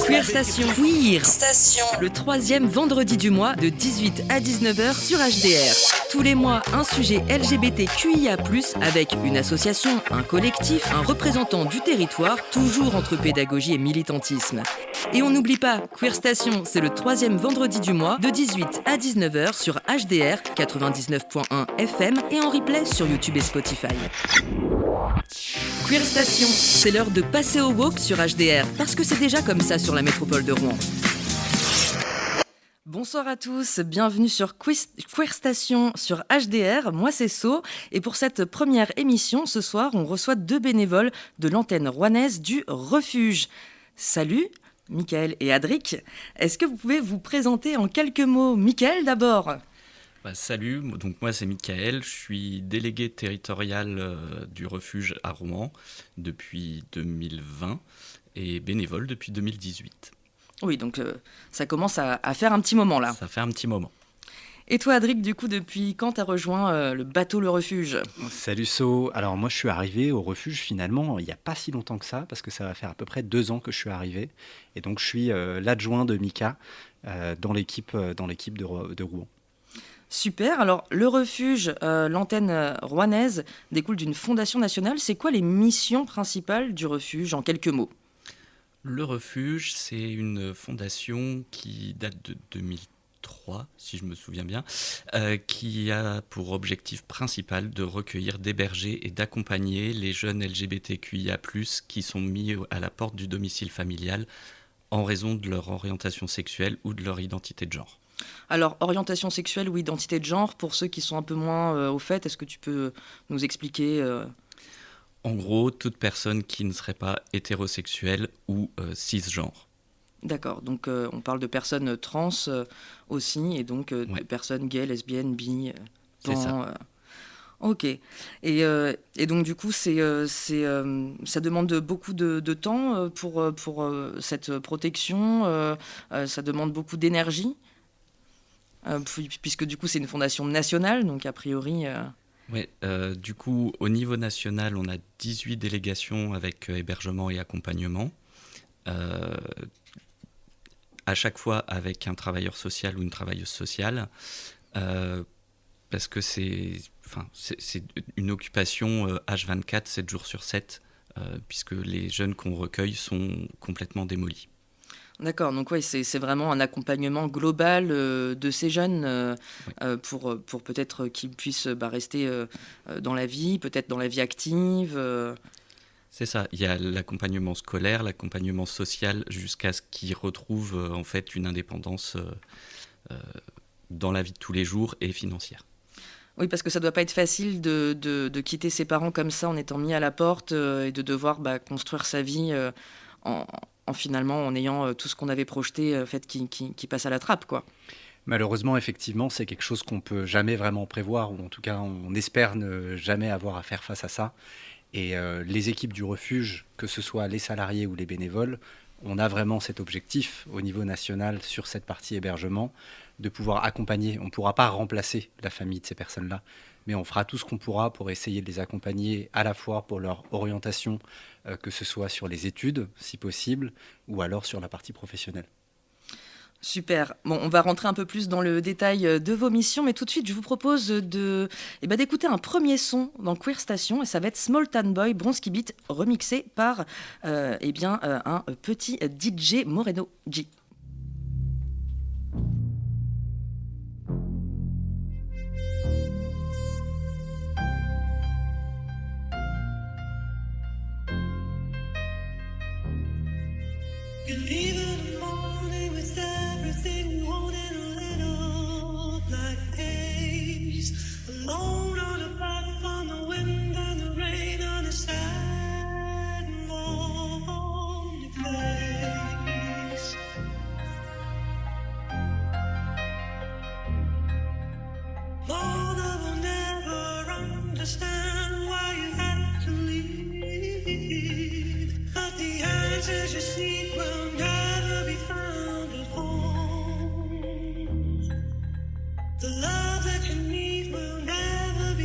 Queer Station. Queer Station. Le 3e vendredi du mois de 18 à 19h sur HDR. Tous les mois, un sujet LGBTQIA+, avec une association, un collectif, un représentant du territoire, toujours entre pédagogie et militantisme. Et on n'oublie pas, Queer Station, c'est le 3e vendredi du mois de 18 à 19h sur HDR 99.1 FM et en replay sur YouTube et Spotify. Queer Station, c'est l'heure de passer au woke sur HDR, parce que c'est déjà comme ça sur la métropole de Rouen. Bonsoir à tous, bienvenue sur Queer Station sur HDR, moi c'est So, et pour cette première émission, ce soir, on reçoit 2 bénévoles de l'antenne rouennaise du Refuge. Salut, Mickaël et Adric. Est-ce que vous pouvez vous présenter en quelques mots? Mickaël d'abord. Salut, donc moi c'est Mickaël, je suis délégué territorial du refuge à Rouen depuis 2020 et bénévole depuis 2018. Oui, donc ça commence à faire un petit moment là. Ça fait un petit moment. Et toi Adric, du coup, depuis quand tu as rejoint le bateau Le Refuge? Salut So, alors moi je suis arrivé au refuge finalement il n'y a pas si longtemps que ça, parce que ça va faire à peu près 2 ans que je suis arrivé. Et donc je suis l'adjoint de Mika dans l'équipe de Rouen. Super, alors le refuge, l'antenne rouennaise, découle d'une fondation nationale. C'est quoi les missions principales du refuge en quelques mots? Le refuge, c'est une fondation qui date de 2003, si je me souviens bien, qui a pour objectif principal de recueillir, d'héberger et d'accompagner les jeunes LGBTQIA+, qui sont mis à la porte du domicile familial en raison de leur orientation sexuelle ou de leur identité de genre. Alors, orientation sexuelle ou identité de genre, pour ceux qui sont un peu moins au fait, est-ce que tu peux nous expliquer En gros, toute personne qui ne serait pas hétérosexuelle ou cisgenre. D'accord, donc on parle de personnes trans aussi, et donc de personnes gays, lesbiennes, bi, C'est ça. Ok. Et donc du coup, ça demande beaucoup de temps pour cette protection, ça demande beaucoup d'énergie. Puisque du coup c'est une fondation nationale, donc a priori... Oui, du coup au niveau national on a 18 délégations avec hébergement et accompagnement, à chaque fois avec un travailleur social ou une travailleuse sociale, parce que c'est une occupation H24, 7 jours sur 7, puisque les jeunes qu'on recueille sont complètement démolis. D'accord, donc oui, c'est vraiment un accompagnement global de ces jeunes pour peut-être qu'ils puissent rester dans la vie, peut-être dans la vie active. C'est ça, il y a l'accompagnement scolaire, l'accompagnement social, jusqu'à ce qu'ils retrouvent en fait une indépendance dans la vie de tous les jours et financière. Oui, parce que ça ne doit pas être facile de quitter ses parents comme ça en étant mis à la porte et de devoir construire sa vie en ayant tout ce qu'on avait projeté qui passe à la trappe, quoi. Malheureusement, effectivement, c'est quelque chose qu'on ne peut jamais vraiment prévoir, ou en tout cas on espère ne jamais avoir à faire face à ça. Et les équipes du refuge, que ce soit les salariés ou les bénévoles, on a vraiment cet objectif au niveau national sur cette partie hébergement, de pouvoir accompagner. On ne pourra pas remplacer la famille de ces personnes-là, mais on fera tout ce qu'on pourra pour essayer de les accompagner à la fois pour leur orientation, que ce soit sur les études, si possible, ou alors sur la partie professionnelle. Super. Bon, on va rentrer un peu plus dans le détail de vos missions, mais tout de suite, je vous propose d'écouter un premier son dans Queer Station, et ça va être Small Town Boy, Bronski Beat, remixé par un petit DJ Moreno G. Alone on a path on the wind and the rain on a sad and lonely place. Mother will never understand why you had to leave, but the answers you seek will never be found at home. The love that you need will never be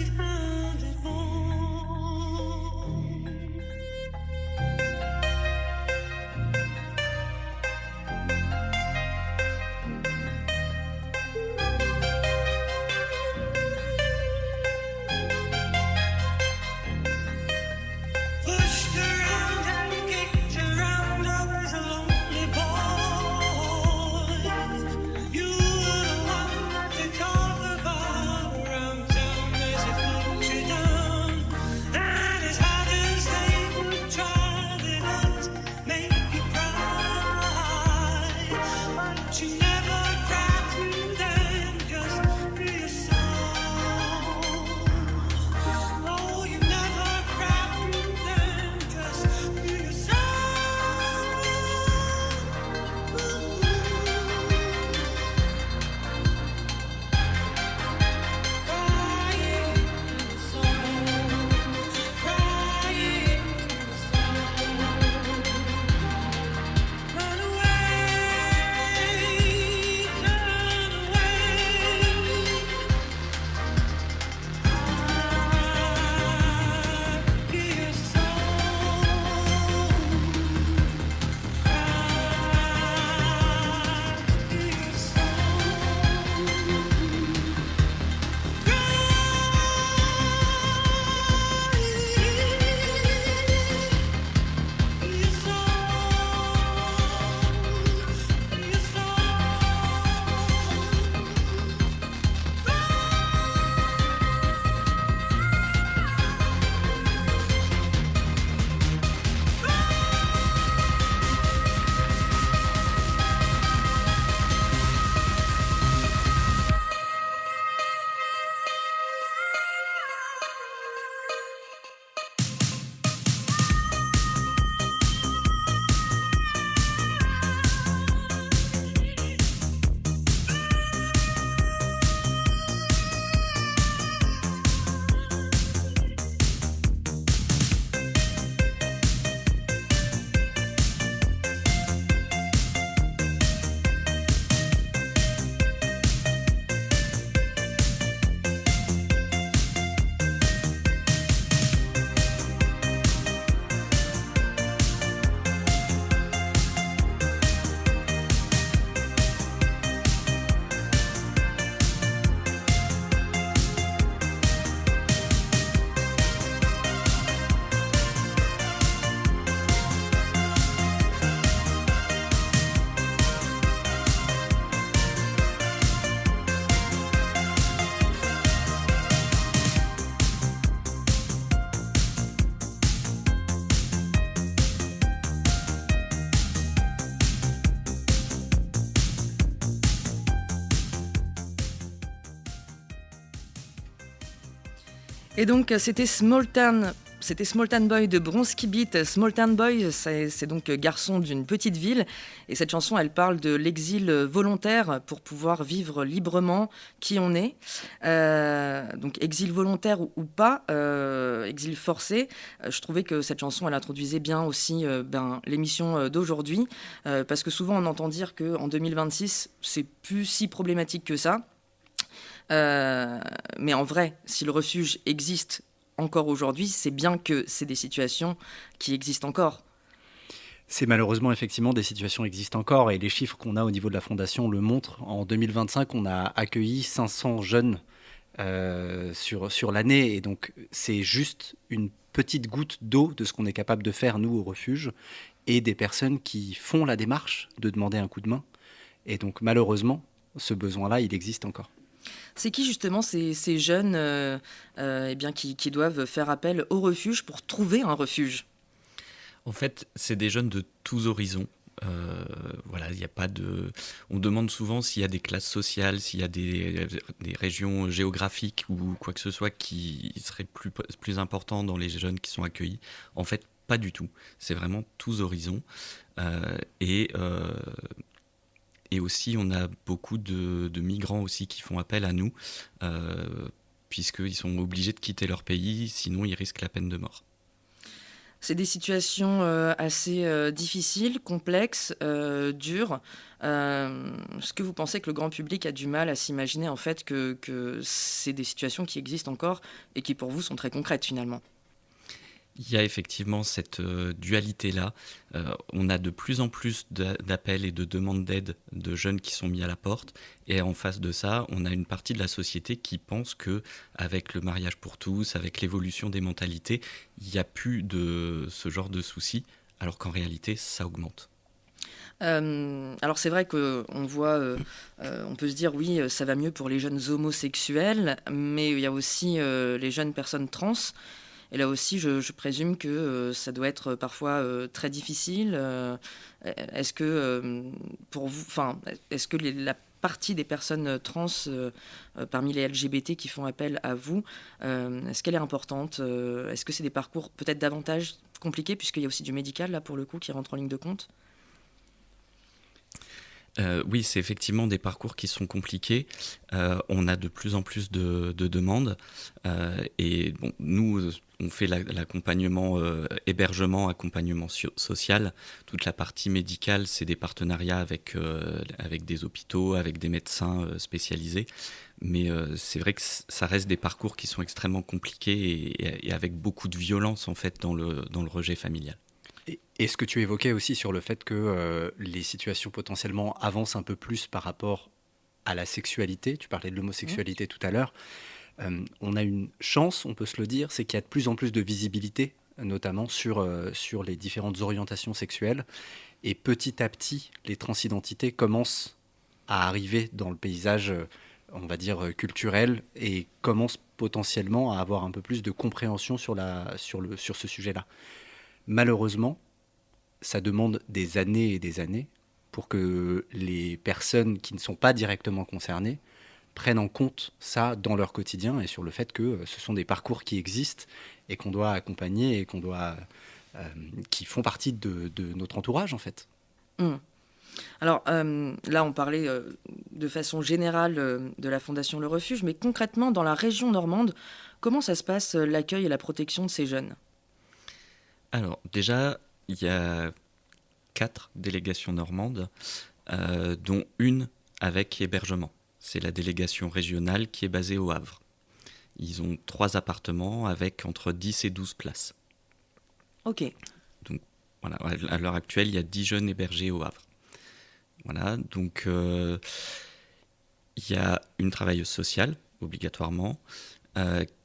Et donc, c'était Small Town Boy de Bronski Beat. Small Town Boy, c'est donc garçon d'une petite ville. Et cette chanson, elle parle de l'exil volontaire pour pouvoir vivre librement qui on est. Donc, exil volontaire ou pas, exil forcé. Je trouvais que cette chanson, elle introduisait bien aussi l'émission d'aujourd'hui. Parce que souvent, on entend dire qu'en 2026, c'est plus si problématique que ça. Mais en vrai, si le refuge existe encore aujourd'hui, c'est bien que c'est des situations qui existent encore. C'est malheureusement effectivement des situations existent encore et les chiffres qu'on a au niveau de la fondation le montrent. En 2025, on a accueilli 500 jeunes sur l'année et donc c'est juste une petite goutte d'eau de ce qu'on est capable de faire nous au refuge et des personnes qui font la démarche de demander un coup de main. Et donc malheureusement, ce besoin-là, il existe encore. C'est qui justement ces jeunes qui doivent faire appel au refuge pour trouver un refuge? En fait, c'est des jeunes de tous horizons. Voilà, il y a pas de. On demande souvent s'il y a des classes sociales, s'il y a des régions géographiques ou quoi que ce soit qui serait plus important dans les jeunes qui sont accueillis. En fait, pas du tout. C'est vraiment tous horizons. Et aussi, on a beaucoup de migrants aussi qui font appel à nous, puisqu'ils sont obligés de quitter leur pays, sinon ils risquent la peine de mort. C'est des situations assez difficiles, complexes, dures. Est-ce que vous pensez que le grand public a du mal à s'imaginer en fait que c'est des situations qui existent encore et qui pour vous sont très concrètes finalement? Il y a effectivement cette dualité-là. On a de plus en plus d'appels et de demandes d'aide de jeunes qui sont mis à la porte. Et en face de ça, on a une partie de la société qui pense qu'avec le mariage pour tous, avec l'évolution des mentalités, il n'y a plus de ce genre de soucis, alors qu'en réalité, ça augmente. Alors c'est vrai qu'on voit, on peut se dire oui, ça va mieux pour les jeunes homosexuels, mais il y a aussi les jeunes personnes trans. Et là aussi, je présume que ça doit être parfois très difficile. Est-ce que pour vous, est-ce que la partie des personnes trans parmi les LGBT qui font appel à vous, est-ce qu'elle est importante? Est-ce que c'est des parcours peut-être davantage compliqués puisqu'il y a aussi du médical là pour le coup qui rentre en ligne de compte? Oui, c'est effectivement des parcours qui sont compliqués. On a de plus en plus de demandes. Et bon, nous, on fait l'accompagnement hébergement, accompagnement social. Toute la partie médicale, c'est des partenariats avec des hôpitaux, avec des médecins spécialisés. Mais c'est vrai que ça reste des parcours qui sont extrêmement compliqués et avec beaucoup de violence en fait dans le rejet familial. Et ce que tu évoquais aussi sur le fait que les situations potentiellement avancent un peu plus par rapport à la sexualité, tu parlais de l'homosexualité tout à l'heure, on a une chance, on peut se le dire, c'est qu'il y a de plus en plus de visibilité, notamment sur les différentes orientations sexuelles. Et petit à petit, les transidentités commencent à arriver dans le paysage, on va dire, culturel et commencent potentiellement à avoir un peu plus de compréhension sur ce sujet-là. Malheureusement, ça demande des années et des années pour que les personnes qui ne sont pas directement concernées prennent en compte ça dans leur quotidien et sur le fait que ce sont des parcours qui existent et qu'on doit accompagner et qui font partie de notre entourage en fait. Alors là, on parlait de façon générale de la Fondation Le Refuge, mais concrètement, dans la région normande, comment ça se passe l'accueil et la protection de ces jeunes ? Alors déjà, il y a 4 délégations normandes, dont une avec hébergement. C'est la délégation régionale qui est basée au Havre. Ils ont 3 appartements avec entre 10 et 12 places. Ok. Donc voilà, à l'heure actuelle, il y a 10 jeunes hébergés au Havre. Voilà, donc il y a une travailleuse sociale, obligatoirement,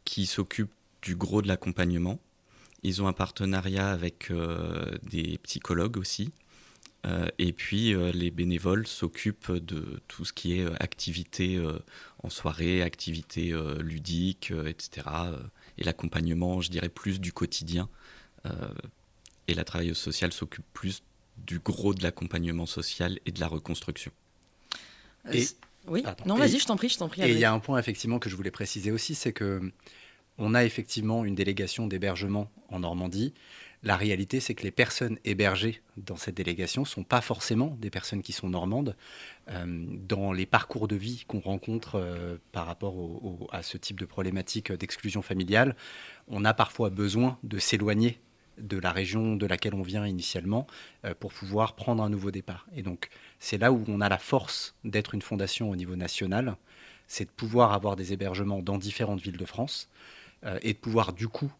qui s'occupe du gros de l'accompagnement. Ils ont un partenariat avec des psychologues aussi. Et puis, les bénévoles s'occupent de tout ce qui est activités en soirée, activités ludiques, etc. Et l'accompagnement, je dirais, plus du quotidien. Et la travailleuse sociale s'occupe plus du gros de l'accompagnement social et de la reconstruction. Oui, non, vas-y, je t'en prie. Et il y a un point, effectivement, que je voulais préciser aussi, c'est que On a effectivement une délégation d'hébergement en Normandie. La réalité, c'est que les personnes hébergées dans cette délégation ne sont pas forcément des personnes qui sont normandes. Dans les parcours de vie qu'on rencontre par rapport à ce type de problématique d'exclusion familiale, on a parfois besoin de s'éloigner de la région de laquelle on vient initialement pour pouvoir prendre un nouveau départ. Et donc, c'est là où on a la force d'être une fondation au niveau national, c'est de pouvoir avoir des hébergements dans différentes villes de France et de pouvoir, du coup,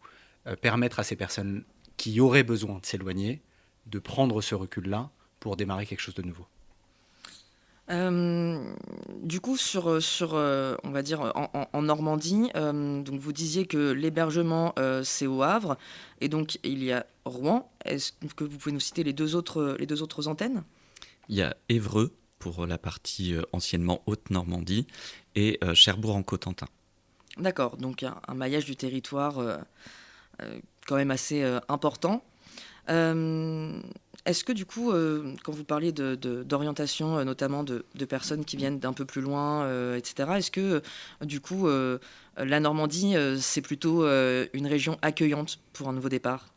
permettre à ces personnes qui auraient besoin de s'éloigner, de prendre ce recul-là pour démarrer quelque chose de nouveau. Du coup, on va dire en Normandie, donc vous disiez que l'hébergement c'est au Havre, et donc il y a Rouen. Est-ce que vous pouvez nous citer les deux autres antennes? Il y a Évreux pour la partie anciennement Haute-Normandie et Cherbourg en Cotentin. D'accord, donc un maillage du territoire quand même assez important. Est-ce que du coup, quand vous parlez d'orientation, notamment de personnes qui viennent d'un peu plus loin, etc., est-ce que du coup, la Normandie, c'est plutôt une région accueillante pour un nouveau départ?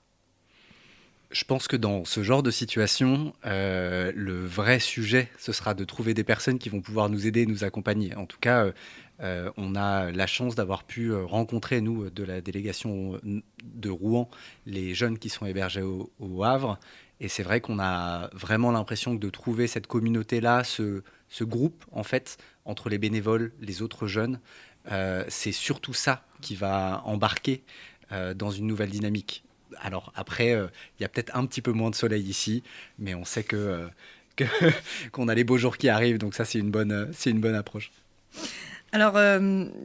Je pense que dans ce genre de situation, le vrai sujet, ce sera de trouver des personnes qui vont pouvoir nous aider, nous accompagner. En tout cas, on a la chance d'avoir pu rencontrer, nous, de la délégation de Rouen, les jeunes qui sont hébergés au Havre. Et c'est vrai qu'on a vraiment l'impression que de trouver cette communauté-là, ce groupe, en fait, entre les bénévoles, les autres jeunes, c'est surtout ça qui va embarquer dans une nouvelle dynamique. Alors après, il y a peut-être un petit peu moins de soleil ici, mais on sait qu'on a les beaux jours qui arrivent, donc ça c'est une bonne approche. Alors,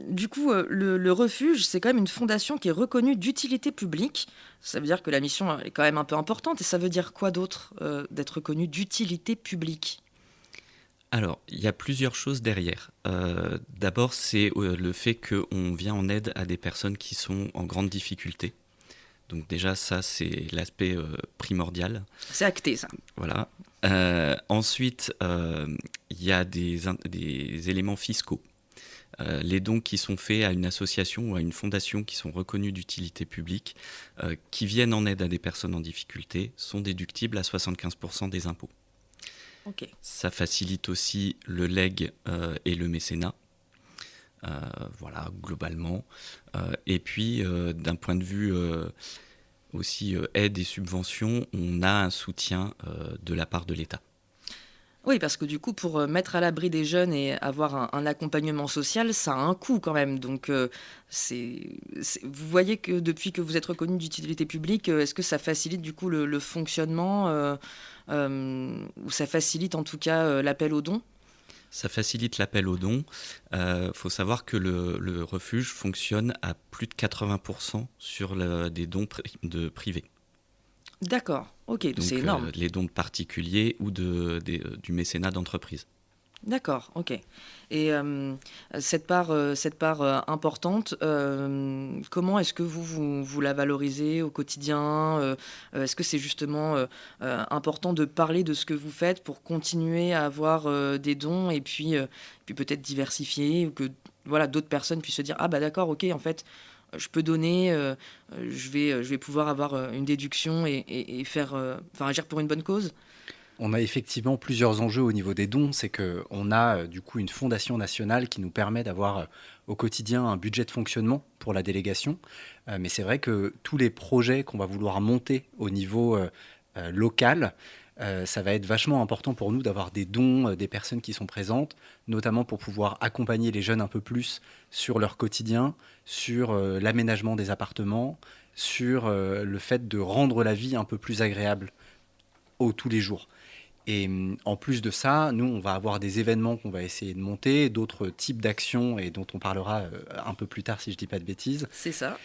du coup, le refuge, c'est quand même une fondation qui est reconnue d'utilité publique. Ça veut dire que la mission est quand même un peu importante. Et ça veut dire quoi d'autre, d'être reconnue d'utilité publique? Alors, il y a plusieurs choses derrière. D'abord, c'est le fait qu'on vient en aide à des personnes qui sont en grande difficulté. Donc déjà, ça, c'est l'aspect primordial. C'est acté, ça. Voilà. Ensuite, il y a des éléments fiscaux. Les dons qui sont faits à une association ou à une fondation qui sont reconnus d'utilité publique, qui viennent en aide à des personnes en difficulté, sont déductibles à 75% des impôts. Ok. Ça facilite aussi le legs et le mécénat. Voilà, globalement. Et puis, d'un point de vue aussi aide et subvention, on a un soutien de la part de l'État. Oui, parce que du coup, pour mettre à l'abri des jeunes et avoir un accompagnement social, ça a un coût quand même. Donc, vous voyez que depuis que vous êtes reconnu d'utilité publique, est-ce que ça facilite du coup le fonctionnement ou ça facilite en tout cas l'appel aux dons? Ça facilite l'appel aux dons. Faut savoir que le refuge fonctionne à plus de 80% sur des dons privés. D'accord, ok, Donc c'est énorme. les dons de particuliers ou du mécénat d'entreprise. D'accord, ok. Et cette part importante, comment est-ce que vous la valorisez au quotidien? Est-ce que c'est justement important de parler de ce que vous faites pour continuer à avoir des dons et puis peut-être diversifier ou que voilà, d'autres personnes puissent se dire ah bah d'accord, ok, en fait, je peux donner, je vais pouvoir avoir une déduction et faire, agir pour une bonne cause? On a effectivement plusieurs enjeux au niveau des dons. C'est qu'on a du coup une fondation nationale qui nous permet d'avoir au quotidien un budget de fonctionnement pour la délégation. Mais c'est vrai que tous les projets qu'on va vouloir monter au niveau local, ça va être vachement important pour nous d'avoir des dons des personnes qui sont présentes, notamment pour pouvoir accompagner les jeunes un peu plus sur leur quotidien, sur l'aménagement des appartements, sur le fait de rendre la vie un peu plus agréable tous les jours. Et en plus de ça, nous, on va avoir des événements qu'on va essayer de monter, d'autres types d'actions et dont on parlera un peu plus tard si je ne dis pas de bêtises. C'est ça.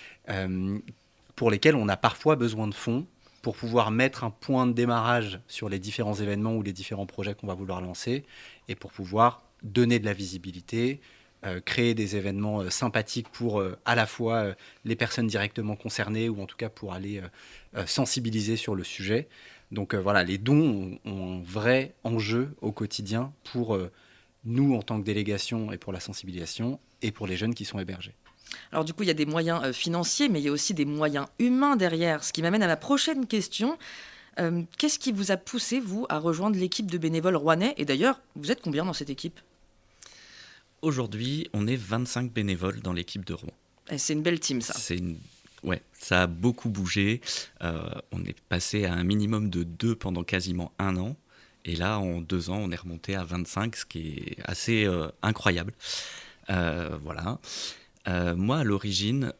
Pour lesquels on a parfois besoin de fonds pour pouvoir mettre un point de démarrage sur les différents événements ou les différents projets qu'on va vouloir lancer et pour pouvoir donner de la visibilité, créer des événements sympathiques pour à la fois les personnes directement concernées ou en tout cas pour aller sensibiliser sur le sujet. Donc voilà, les dons ont un vrai enjeu au quotidien pour nous en tant que délégation et pour la sensibilisation et pour les jeunes qui sont hébergés. Alors du coup, il y a des moyens financiers, mais il y a aussi des moyens humains derrière, ce qui m'amène à ma prochaine question. Qu'est-ce qui vous a poussé, vous, à rejoindre l'équipe de bénévoles rouennais? Et d'ailleurs, vous êtes combien dans cette équipe? Aujourd'hui, on est 25 bénévoles dans l'équipe de Rouen. C'est une belle team, ça. Ouais, ça a beaucoup bougé. On est passé à un minimum de 2 pendant quasiment 1 an. Et là, en 2 ans, on est remonté à 25, ce qui est assez incroyable. Voilà. Moi, à l'origine,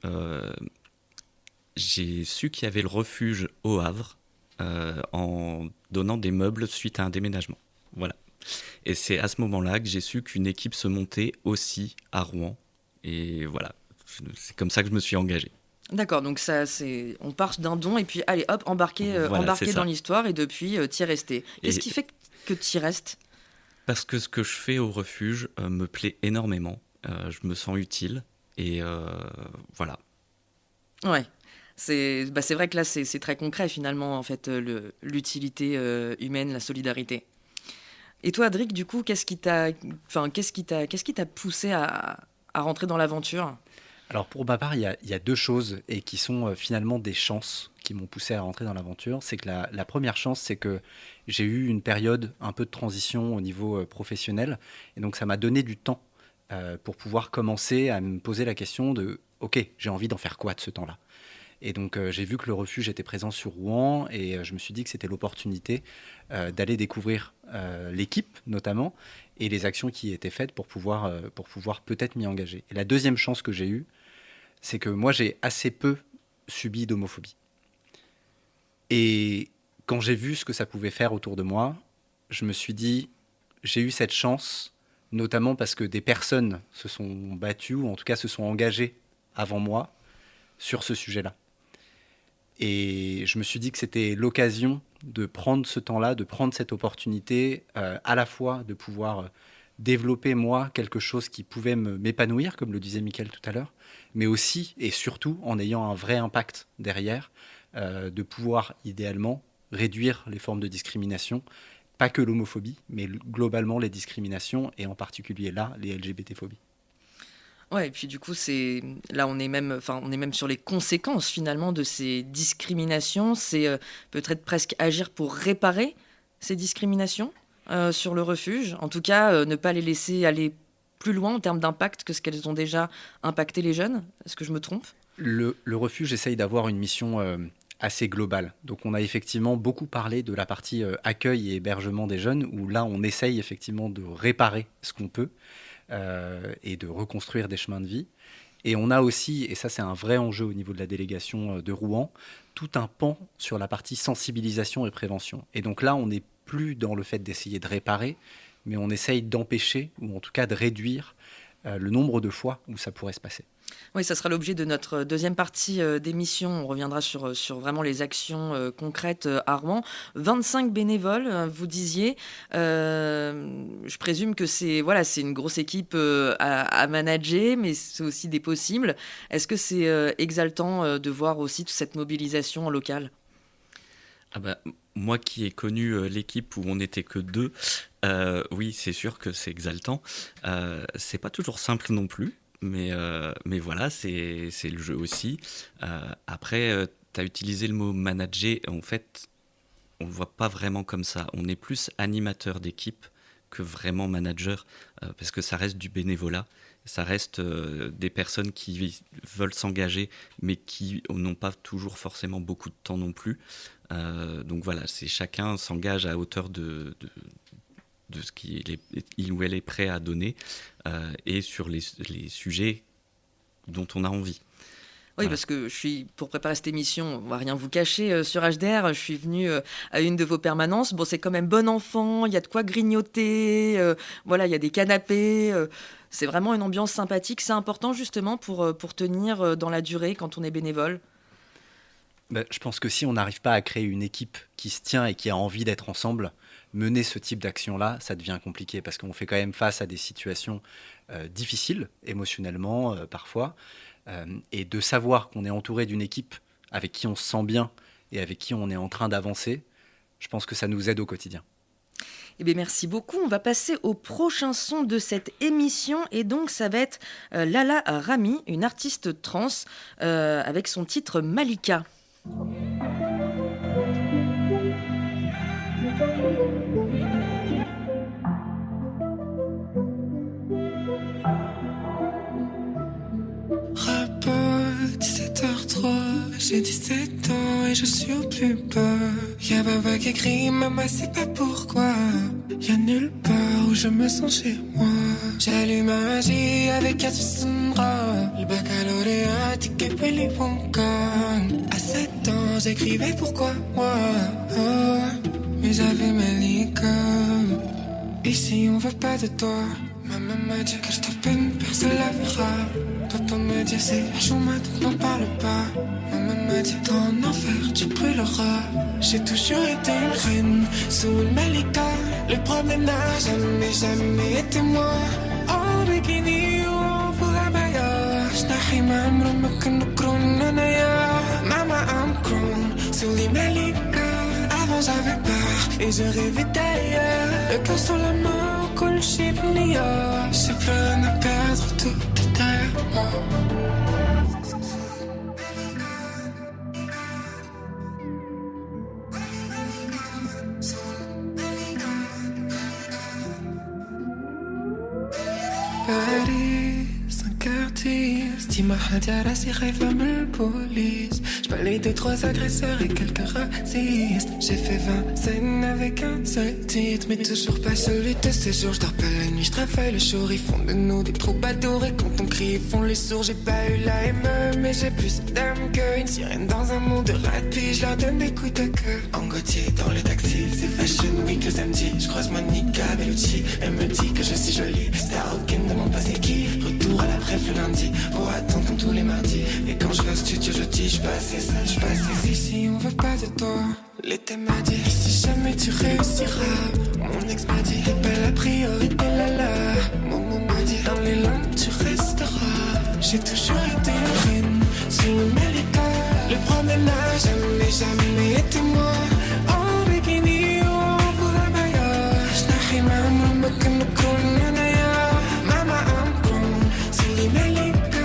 j'ai su qu'il y avait le refuge au Havre en donnant des meubles suite à un déménagement. Voilà. Et c'est à ce moment-là que j'ai su qu'une équipe se montait aussi à Rouen. Et voilà, c'est comme ça que je me suis engagé. D'accord, donc on part d'un don et puis allez hop, embarqué dans l'histoire et depuis t'y es resté. Qu'est-ce qui fait que t'y restes? Parce que ce que je fais au refuge me plaît énormément. Je me sens utile et voilà. Ouais, c'est vrai que là c'est très concret finalement en fait l'utilité humaine, la solidarité. Et toi, Adric, du coup, qu'est-ce qui t'a poussé à rentrer dans l'aventure? Alors pour ma part, il y a 2 choses et qui sont finalement des chances qui m'ont poussé à rentrer dans l'aventure. C'est que la première chance, c'est que j'ai eu une période un peu de transition au niveau professionnel. Et donc ça m'a donné du temps pour pouvoir commencer à me poser la question de « Ok, j'ai envie d'en faire quoi de ce temps-là ?» Et donc j'ai vu que le refuge était présent sur Rouen et je me suis dit que c'était l'opportunité d'aller découvrir l'équipe notamment et les actions qui étaient faites pour pouvoir peut-être m'y engager. Et la deuxième chance que j'ai eue, c'est que moi j'ai assez peu subi d'homophobie. Et quand j'ai vu ce que ça pouvait faire autour de moi, je me suis dit, j'ai eu cette chance, notamment parce que des personnes se sont battues, ou en tout cas se sont engagées avant moi, sur ce sujet-là. Et je me suis dit que c'était l'occasion de prendre ce temps-là, de prendre cette opportunité, à la fois de pouvoir développer, moi, quelque chose qui pouvait m'épanouir, comme le disait Mickaël tout à l'heure, mais aussi, et surtout, en ayant un vrai impact derrière, de pouvoir, idéalement, réduire les formes de discrimination, pas que l'homophobie, mais globalement les discriminations, et en particulier là, les LGBT-phobies. Ouais, et puis du coup, là, on est même sur les conséquences finalement de ces discriminations. C'est peut-être presque agir pour réparer ces discriminations sur le refuge. En tout cas, ne pas les laisser aller plus loin en termes d'impact que ce qu'elles ont déjà impacté les jeunes. Est-ce que je me trompe? Le refuge essaye d'avoir une mission assez globale. Donc on a effectivement beaucoup parlé de la partie accueil et hébergement des jeunes, où là, on essaye effectivement de réparer ce qu'on peut. Et de reconstruire des chemins de vie. Et on a aussi, et ça c'est un vrai enjeu au niveau de la délégation de Rouen, tout un pan sur la partie sensibilisation et prévention. Et donc là, on n'est plus dans le fait d'essayer de réparer, mais on essaye d'empêcher, ou en tout cas de réduire le nombre de fois où ça pourrait se passer. Oui, ça sera l'objet de notre deuxième partie d'émission. On reviendra sur vraiment les actions concrètes à Rouen. 25 bénévoles, vous disiez. Je présume que c'est une grosse équipe à manager, mais c'est aussi des possibles. Est-ce que c'est exaltant de voir aussi toute cette mobilisation en local? Moi qui ai connu l'équipe où on n'était que 2, oui, c'est sûr que c'est exaltant. C'est pas toujours simple non plus. Mais voilà, c'est le jeu aussi. Après, tu as utilisé le mot manager. En fait, on ne le voit pas vraiment comme ça. On est plus animateur d'équipe que vraiment manager, parce que ça reste du bénévolat. Ça reste des personnes qui veulent s'engager, mais qui n'ont pas toujours forcément beaucoup de temps non plus. Donc voilà, chacun s'engage à hauteur de ce qu'il ou elle est prêt à donner et sur les sujets dont on a envie. Oui, voilà. Parce que pour préparer cette émission, on va rien vous cacher, sur HDR, je suis venue à une de vos permanences. Bon, c'est quand même bon enfant, il y a de quoi grignoter, il y a des canapés. C'est vraiment une ambiance sympathique. C'est important justement pour tenir dans la durée quand on est bénévole. Je pense que si on n'arrive pas à créer une équipe qui se tient et qui a envie d'être ensemble, mener ce type d'action-là, ça devient compliqué parce qu'on fait quand même face à des situations difficiles, émotionnellement parfois, et de savoir qu'on est entouré d'une équipe avec qui on se sent bien et avec qui on est en train d'avancer, je pense que ça nous aide au quotidien. Eh bien, merci beaucoup. On va passer au prochain son de cette émission. Et donc, ça va être Lala Rami, une artiste trans, avec son titre Malika. Rapport 17h03, j'ai 17 ans et je suis au plus bas. Y'a papa qui écrit, maman c'est pas pourquoi. Y'a nulle part où je me sens chez moi. J'allume ma magie avec Asusundra. Le baccalauréat, ticket les bons À 7 ans, j'écrivais pourquoi moi. Mais j'avais Malika. Ici on veut pas de toi. Maman m'a dit que je te peine, personne la verra. Papa me dit c'est chaud, donc n'en parle pas. Maman m'a dit dans en enfer tu brûleras. J'ai toujours été une reine sous une Malika. Le problème n'a jamais été moi. Oh bikini ou pour la baillage. Nahi ma amro ma kunu kroun nanaya. Mama I'm grown sous les Malika. Avant j'avais peur et je rêvais d'ailleurs. Le cœur sur la main, cool shit nia. J'ai plus rien à perdre, tout est derrière moi. Paris, 5h10. Dis-moi, Hadiara, si rêve à me police. J'balaye 2-3 agresseurs et quelques racistes. J'ai fait 20 scènes avec un seul titre, mais toujours pas celui de ces jours. J'dors pas la nuit, j'travaille le jour. Ils font de nous des troubadours et quand on crie, ils font les sourds. J'ai pas eu la ME, mais j'ai plus d'âme qu'une sirène dans un monde de rapide. J'leur donne des coups de queue. En Gauthier, dans le taxi, c'est Fashion Week le samedi. J'croise Monica Bellucci, elle me dit que je suis jolie. Star Hawken, demande pas c'est qui. Retour à la bref le lundi, pour attendre comme tous les mardis. Et quand je vais au studio, je dis j'passe ça, j'passe ici, on veut pas de toi. L'été m'a dit, si jamais tu réussiras. Mon ex m'a dit, t'es pas la priorité, lala. Momo m'a dit, dans les langues tu resteras. J'ai toujours été une reine, sous une Malika. Le problème n'a jamais été moi. Oh bikini, oh pour la baillage. Nahi ma amro ma kunu kroun nanaya. Mama I'm grown, sous les Malika.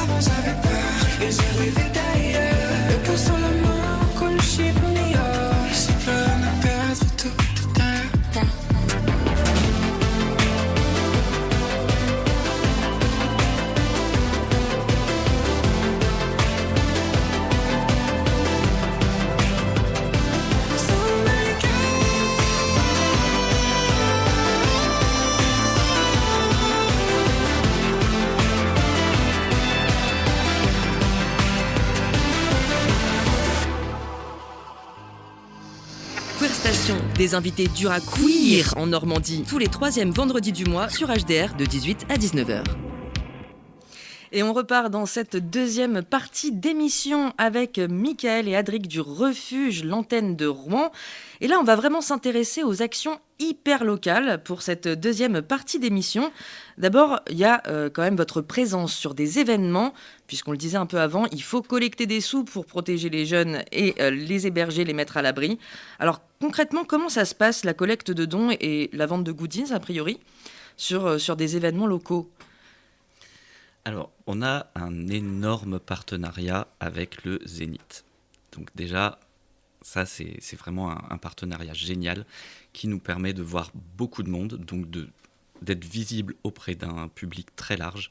Avant j'avais peur et je rêvais d'ailleurs. Le cœur sur la main, cool shit nia. J'ai plus rien à perdre, tout est derrière moi. Queer Station, des invités durs à queer en Normandie, tous les 3e vendredis du mois sur HDR de 18 à 19h. Et on repart dans cette deuxième partie d'émission avec Michael et Adric du Refuge, l'antenne de Rouen. Et là, on va vraiment s'intéresser aux actions hyper locales pour cette deuxième partie d'émission. D'abord, il y a quand même votre présence sur des événements, puisqu'on le disait un peu avant, il faut collecter des sous pour protéger les jeunes et les héberger, les mettre à l'abri. Alors concrètement, comment ça se passe, la collecte de dons et la vente de goodies, a priori, sur des événements locaux ? Alors, on a un énorme partenariat avec le Zénith. Donc déjà, ça, c'est vraiment un partenariat génial qui nous permet de voir beaucoup de monde, donc d'être visible auprès d'un public très large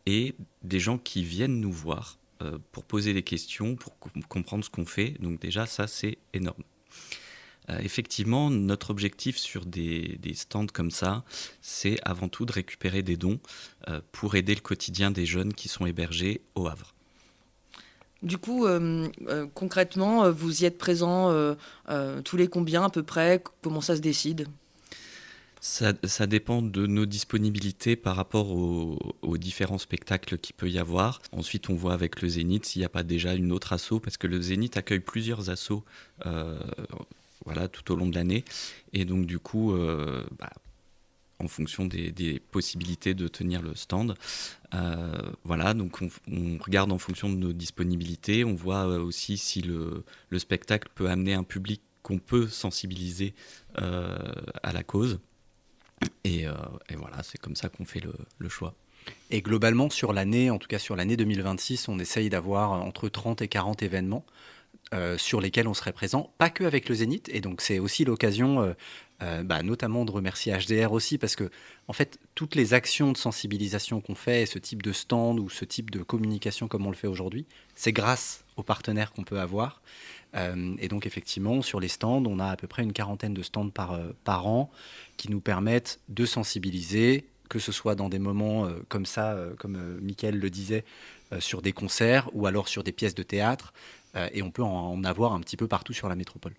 et des gens qui viennent nous voir pour poser des questions, pour comprendre ce qu'on fait. Donc déjà, ça, c'est énorme. Effectivement, notre objectif sur des stands comme ça, c'est avant tout de récupérer des dons pour aider le quotidien des jeunes qui sont hébergés au Havre. Du coup, concrètement, vous y êtes présent tous les combien à peu près ? Comment ça se décide ? Ça dépend de nos disponibilités par rapport aux différents spectacles qu'il peut y avoir. Ensuite, on voit avec le Zénith s'il n'y a pas déjà une autre asso, parce que le Zénith accueille plusieurs assos tout au long de l'année. Et donc, du coup, en fonction des possibilités de tenir le stand, donc on regarde en fonction de nos disponibilités. On voit aussi si le spectacle peut amener un public qu'on peut sensibiliser à la cause. Et voilà, c'est comme ça qu'on fait le choix. Et globalement, sur l'année, en tout cas sur l'année 2026, on essaye d'avoir entre 30 et 40 événements sur lesquels on serait présent, pas que avec le Zénith. Et donc, c'est aussi l'occasion, notamment de remercier HDR aussi, parce que, en fait, toutes les actions de sensibilisation qu'on fait, ce type de stand ou ce type de communication comme on le fait aujourd'hui, c'est grâce aux partenaires qu'on peut avoir. Et donc, effectivement, sur les stands, on a à peu près une quarantaine de stands par an qui nous permettent de sensibiliser, que ce soit dans des moments comme ça, comme Mickaël le disait, sur des concerts ou alors sur des pièces de théâtre. Et on peut en avoir un petit peu partout sur la métropole.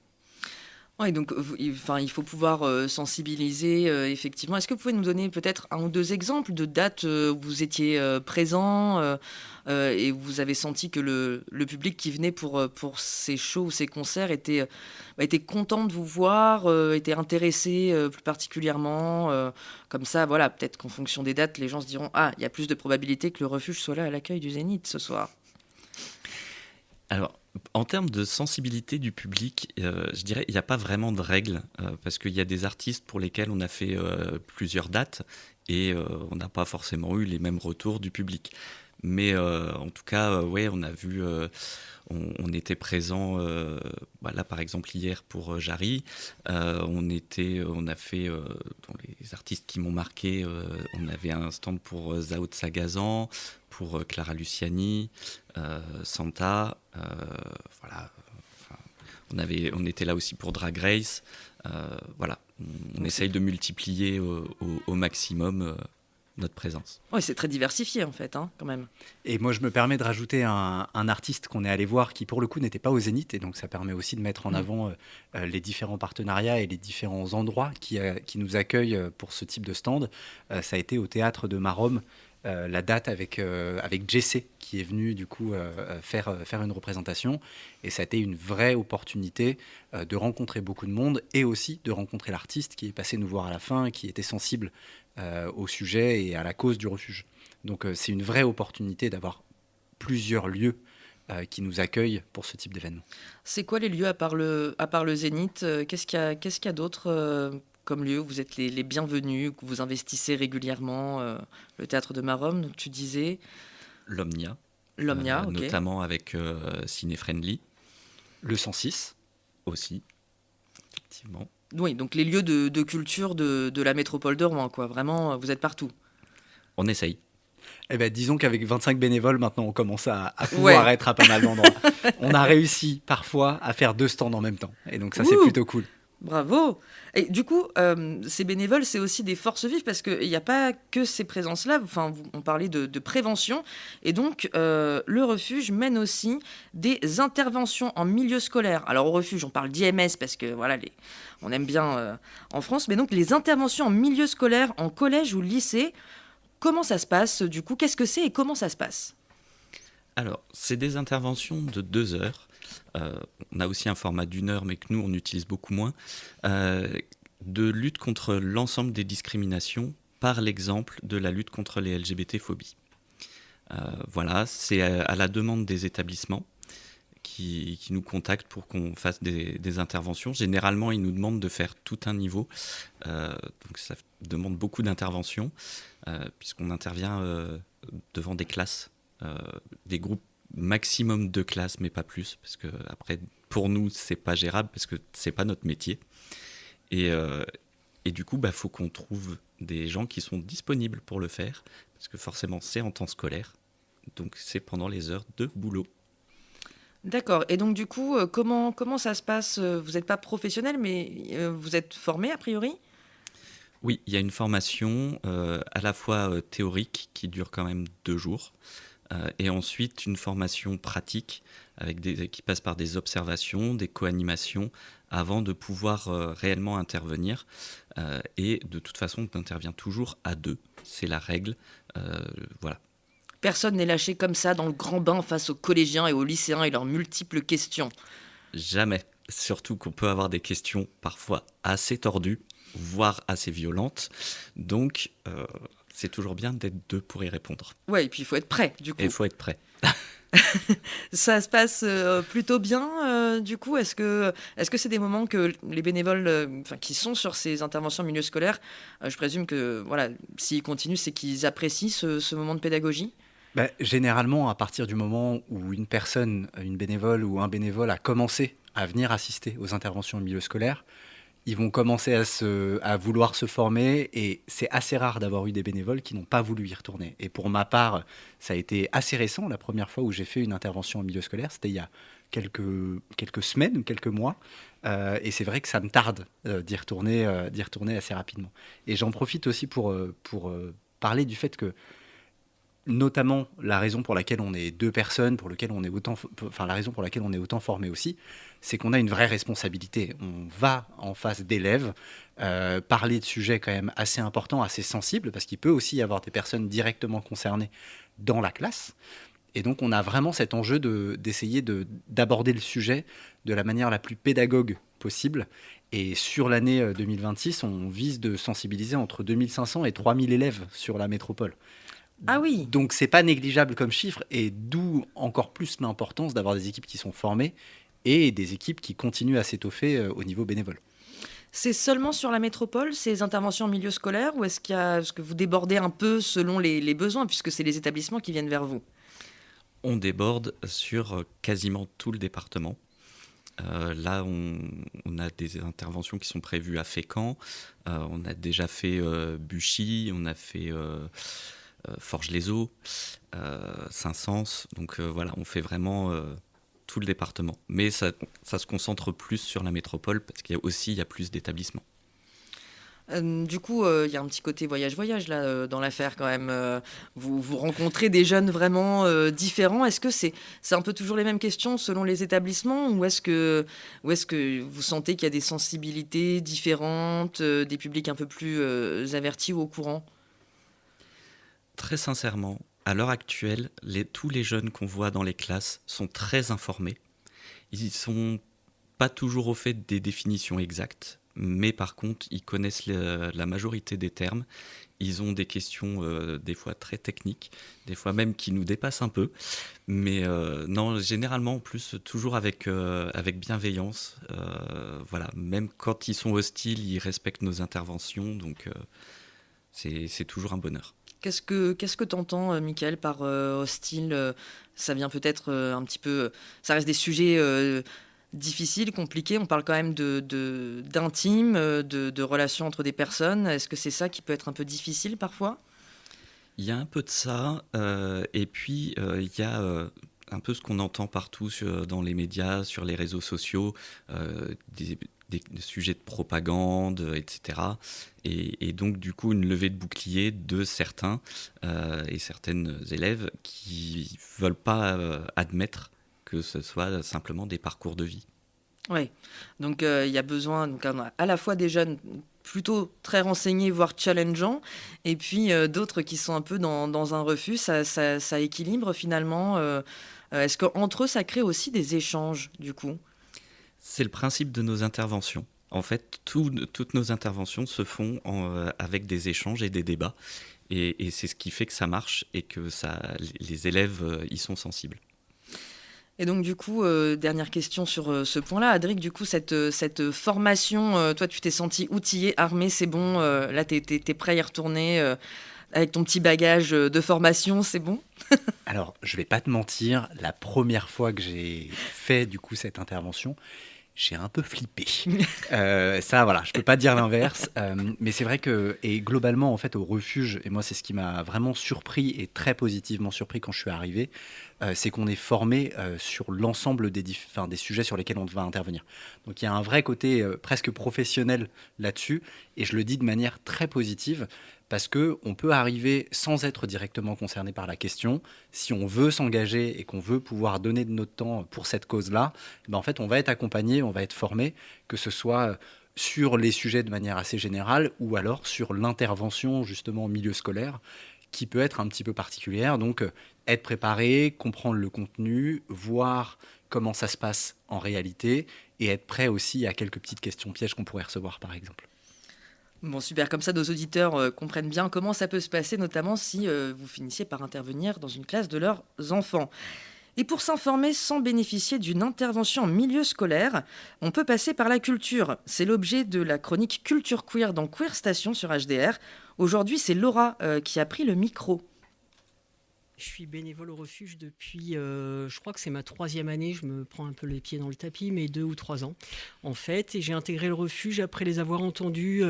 Ouais, donc il faut pouvoir sensibiliser, effectivement. Est-ce que vous pouvez nous donner peut-être un ou deux exemples de dates où vous étiez présent et où vous avez senti que le public qui venait pour ces shows ou ces concerts était content de vous voir, était intéressé plus particulièrement comme ça, voilà, peut-être qu'en fonction des dates, les gens se diront « Ah, il y a plus de probabilité que le refuge soit là à l'accueil du Zénith ce soir ». Alors, en termes de sensibilité du public, je dirais qu'il n'y a pas vraiment de règles, parce qu'il y a des artistes pour lesquels on a fait plusieurs dates et on n'a pas forcément eu les mêmes retours du public. Mais en tout cas, ouais, on a vu, on était présent, là par exemple hier pour Jarry, on a fait, dans les artistes qui m'ont marqué, on avait un stand pour Zao de Sagazan, pour Clara Luciani, Santa, voilà. On était là aussi pour Drag Race. Voilà, on essaye de multiplier au maximum notre présence. Oui, c'est très diversifié en fait, quand même. Et moi, je me permets de rajouter un artiste qu'on est allé voir qui, pour le coup, n'était pas au Zénith. Et donc, ça permet aussi de mettre en avant les différents partenariats et les différents endroits qui nous accueillent pour ce type de stand. Ça a été au Théâtre de Maromme, la date avec Jessé, qui est venu du coup faire une représentation. Et ça a été une vraie opportunité de rencontrer beaucoup de monde et aussi de rencontrer l'artiste qui est passé nous voir à la fin, qui était sensible au sujet et à la cause du refuge. Donc c'est une vraie opportunité d'avoir plusieurs lieux qui nous accueillent pour ce type d'événement. C'est quoi les lieux à part le Zénith? Qu'est-ce qu'il y a d'autre comme lieu où vous êtes les bienvenus, que vous investissez régulièrement? Le Théâtre de Maromme, donc tu disais. L'Omnia, ok. notamment avec Ciné Friendly. Le 106 aussi, effectivement. Oui, donc les lieux de culture de la métropole de Rouen, quoi. Vraiment, vous êtes partout. On essaye. Eh ben, disons qu'avec 25 bénévoles, maintenant, on commence à pouvoir être à pas mal d'endroits. On a réussi parfois à faire 2 stands en même temps. Et donc ça, c'est plutôt cool. Bravo. Et du coup, ces bénévoles, c'est aussi des forces vives parce qu'il n'y a pas que ces présences-là. Enfin, on parlait de prévention. Et donc, le refuge mène aussi des interventions en milieu scolaire. Alors, au refuge, on parle d'IMS parce que, voilà, on aime bien en France. Mais donc, les interventions en milieu scolaire, en collège ou lycée, comment ça se passe du coup? Qu'est-ce que c'est et comment ça se passe? Alors, c'est des interventions de 2 heures. On a aussi un format d'1 heure, mais que nous, on utilise beaucoup moins, de lutte contre l'ensemble des discriminations par l'exemple de la lutte contre les LGBT-phobies. Voilà, c'est à la demande des établissements qui nous contactent pour qu'on fasse des interventions. Généralement, ils nous demandent de faire tout un niveau, donc ça demande beaucoup d'interventions, puisqu'on intervient devant des classes, des groupes maximum 2 classes, mais pas plus, parce que après, pour nous, c'est pas gérable, parce que c'est pas notre métier. Et du coup, faut qu'on trouve des gens qui sont disponibles pour le faire, parce que forcément, c'est en temps scolaire, donc c'est pendant les heures de boulot. D'accord. Et donc, du coup, comment ça se passe? Vous n'êtes pas professionnel, mais vous êtes formé, a priori? Oui, il y a une formation à la fois théorique, qui dure quand même 2 jours, et ensuite une formation pratique qui passe par des observations, des co-animations, avant de pouvoir réellement intervenir. Et de toute façon, on intervient toujours à 2. C'est la règle. Voilà. Personne n'est lâché comme ça dans le grand bain face aux collégiens et aux lycéens et leurs multiples questions. Jamais. Surtout qu'on peut avoir des questions parfois assez tordues, voire assez violentes. Donc, C'est toujours bien d'être deux pour y répondre. Ouais, et puis il faut être prêt, du coup. Et il faut être prêt. Ça se passe plutôt bien, du coup. Est-ce que c'est des moments que les bénévoles qui sont sur ces interventions en milieu scolaire, je présume que voilà, s'ils continuent, c'est qu'ils apprécient ce moment de pédagogie? Généralement, à partir du moment où une personne, une bénévole ou un bénévole a commencé à venir assister aux interventions au milieu scolaire, ils vont commencer à vouloir se former et c'est assez rare d'avoir eu des bénévoles qui n'ont pas voulu y retourner. Et pour ma part, ça a été assez récent. La première fois où j'ai fait une intervention au milieu scolaire, c'était il y a quelques semaines ou quelques mois. Et c'est vrai que ça me tarde d'y retourner assez rapidement. Et j'en profite aussi pour parler du fait que notamment la raison pour laquelle on est deux personnes, la raison pour laquelle on est autant formé aussi, c'est qu'on a une vraie responsabilité. On va en face d'élèves parler de sujets quand même assez importants, assez sensibles, parce qu'il peut aussi y avoir des personnes directement concernées dans la classe. Et donc on a vraiment cet enjeu d'essayer d'aborder le sujet de la manière la plus pédagogue possible. Et sur l'année 2026, on vise de sensibiliser entre 2500 et 3000 élèves sur la métropole. Ah oui. Donc c'est pas négligeable comme chiffre et d'où encore plus l'importance d'avoir des équipes qui sont formées et des équipes qui continuent à s'étoffer au niveau bénévole. C'est seulement sur la métropole, ces interventions en milieu scolaire, ou est-ce que vous débordez un peu selon les besoins, puisque c'est les établissements qui viennent vers vous? On déborde sur quasiment tout le département. Là, on a des interventions qui sont prévues à Fécamp. On a déjà fait Buchy, on a fait Forges-les-Eaux, Saint-Saëns. Donc voilà, on fait vraiment tout le département. Mais ça se concentre plus sur la métropole parce qu'il y a plus d'établissements. Du coup, il y a un petit côté voyage là dans l'affaire quand même. Vous rencontrez des jeunes vraiment différents. Est-ce que c'est un peu toujours les mêmes questions selon les établissements, ou est-ce que vous sentez qu'il y a des sensibilités différentes, des publics un peu plus avertis ou au courant? Très sincèrement, à l'heure actuelle, tous les jeunes qu'on voit dans les classes sont très informés. Ils ne sont pas toujours au fait des définitions exactes, mais par contre, ils connaissent la majorité des termes. Ils ont des questions des fois très techniques, des fois même qui nous dépassent un peu. Mais non, généralement, en plus, toujours avec bienveillance. Voilà, même quand ils sont hostiles, ils respectent nos interventions. Donc, c'est toujours un bonheur. Qu'est-ce que t'entends, Mickaël, par hostile? Ça vient peut-être un petit peu... Ça reste des sujets difficiles, compliqués. On parle quand même d'intime, de relations entre des personnes. Est-ce que c'est ça qui peut être un peu difficile parfois? Il y a un peu de ça. Et puis, il y a un peu ce qu'on entend partout dans les médias, sur les réseaux sociaux, des sujets de propagande, etc. Et donc, du coup, une levée de bouclier de certains et certaines élèves qui ne veulent pas admettre que ce soit simplement des parcours de vie. Oui, donc il y a besoin à la fois des jeunes plutôt très renseignés, voire challengeants, et puis d'autres qui sont un peu dans un refus. Ça équilibre finalement. Est-ce qu'entre eux, ça crée aussi des échanges, du coup? C'est le principe de nos interventions. En fait, toutes nos interventions se font avec des échanges et des débats. Et c'est ce qui fait que ça marche et que les élèves y sont sensibles. Et donc, du coup, dernière question sur ce point-là. Adric, du coup, cette formation, toi, tu t'es senti outillé, armé, c'est bon, là, t'es prêt à y retourner avec ton petit bagage de formation, c'est bon? Alors, je vais pas te mentir, la première fois que j'ai fait du coup cette intervention, j'ai un peu flippé. Ça, voilà, je peux pas dire l'inverse. Mais c'est vrai que, et globalement, en fait, au refuge, et moi, c'est ce qui m'a vraiment surpris et très positivement surpris quand je suis arrivé, c'est qu'on est formé sur l'ensemble des sujets sur lesquels on va intervenir. Donc, il y a un vrai côté presque professionnel là-dessus, et je le dis de manière très positive, parce qu'on peut arriver sans être directement concerné par la question. Si on veut s'engager et qu'on veut pouvoir donner de notre temps pour cette cause-là, en fait, on va être accompagné, on va être formé, que ce soit sur les sujets de manière assez générale ou alors sur l'intervention justement au milieu scolaire qui peut être un petit peu particulière. Donc, être préparé, comprendre le contenu, voir comment ça se passe en réalité et être prêt aussi à quelques petites questions pièges qu'on pourrait recevoir par exemple. Bon, super, comme ça nos auditeurs comprennent bien comment ça peut se passer, notamment si vous finissiez par intervenir dans une classe de leurs enfants. Et pour s'informer sans bénéficier d'une intervention en milieu scolaire, on peut passer par la culture. C'est l'objet de la chronique Culture Queer dans Queer Station sur HDR. Aujourd'hui, c'est Laura qui a pris le micro. Je suis bénévole au refuge depuis, je crois que c'est ma 3e année, je me prends un peu les pieds dans le tapis, mais 2 ou 3 ans en fait. Et j'ai intégré le refuge après les avoir entendus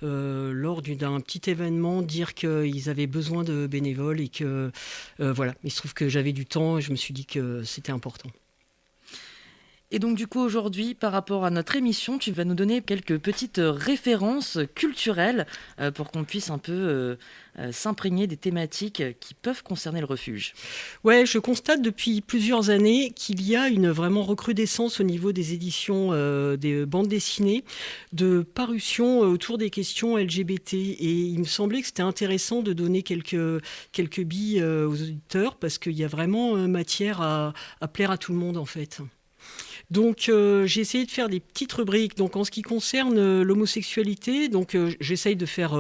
lors d'un petit événement dire qu'ils avaient besoin de bénévoles et que voilà. Il se trouve que j'avais du temps et je me suis dit que c'était important. Et donc du coup aujourd'hui, par rapport à notre émission, tu vas nous donner quelques petites références culturelles pour qu'on puisse un peu s'imprégner des thématiques qui peuvent concerner le refuge. Ouais, je constate depuis plusieurs années qu'il y a une vraiment recrudescence au niveau des éditions des bandes dessinées, de parutions autour des questions LGBT. Et il me semblait que c'était intéressant de donner quelques billes aux auditeurs parce qu'il y a vraiment matière à plaire à tout le monde en fait. Donc j'ai essayé de faire des petites rubriques. Donc en ce qui concerne l'homosexualité, donc j'essaye de faire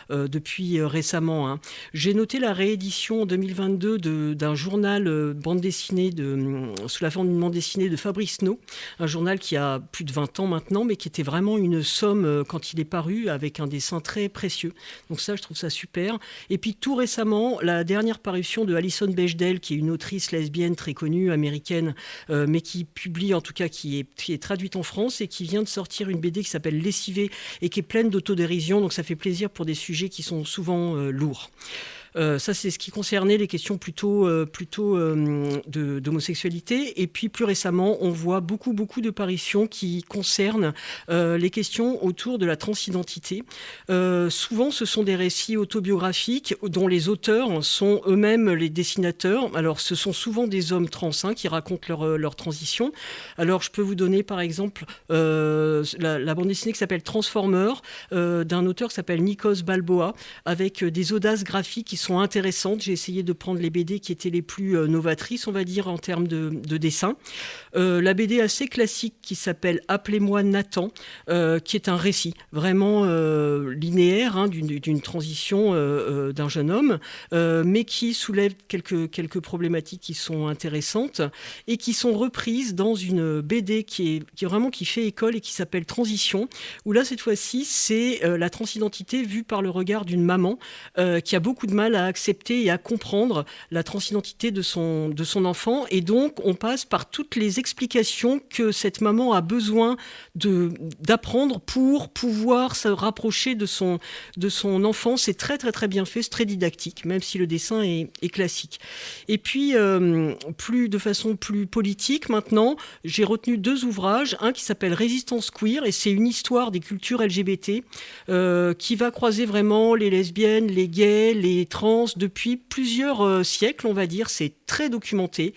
depuis récemment. Hein. J'ai noté la réédition en 2022 d'un journal bande dessinée sous la forme d'une bande dessinée de Fabrice No, un journal qui a plus de 20 ans maintenant, mais qui était vraiment une somme quand il est paru avec un dessin très précieux. Donc ça, je trouve ça super. Et puis tout récemment, la dernière parution de Alison Bechdel, qui est une autrice lesbienne très connue américaine, mais qui publie en tout cas qui est traduite en France et qui vient de sortir une BD qui s'appelle Lessivé et qui est pleine d'autodérision, donc ça fait plaisir pour des sujets qui sont souvent lourds. Ça, c'est ce qui concernait les questions plutôt d'homosexualité. Et puis, plus récemment, on voit beaucoup de parutions qui concernent les questions autour de la transidentité. Souvent, ce sont des récits autobiographiques dont les auteurs sont eux-mêmes les dessinateurs. Alors, ce sont souvent des hommes trans qui racontent leur transition. Alors, je peux vous donner, par exemple, la bande dessinée qui s'appelle Transformer, d'un auteur qui s'appelle Nikos Balboa, avec des audaces graphiques qui sont intéressantes. J'ai essayé de prendre les BD qui étaient les plus novatrices, on va dire, en termes de dessin. La BD assez classique qui s'appelle Appelez-moi Nathan, qui est un récit vraiment linéaire hein, d'une transition d'un jeune homme, mais qui soulève quelques problématiques qui sont intéressantes et qui sont reprises dans une BD qui fait école et qui s'appelle Transition, où là, cette fois-ci, c'est la transidentité vue par le regard d'une maman qui a beaucoup de mal à accepter et à comprendre la transidentité de son enfant. Et donc, on passe par toutes les explications que cette maman a besoin d'apprendre pour pouvoir se rapprocher de son enfant. C'est très, très, très bien fait, c'est très didactique, même si le dessin est classique. Et puis, de façon plus politique, maintenant, j'ai retenu 2 ouvrages. Un qui s'appelle Résistance queer, et c'est une histoire des cultures LGBT qui va croiser vraiment les lesbiennes, les gays, les trans depuis plusieurs siècles, on va dire. C'est très documenté.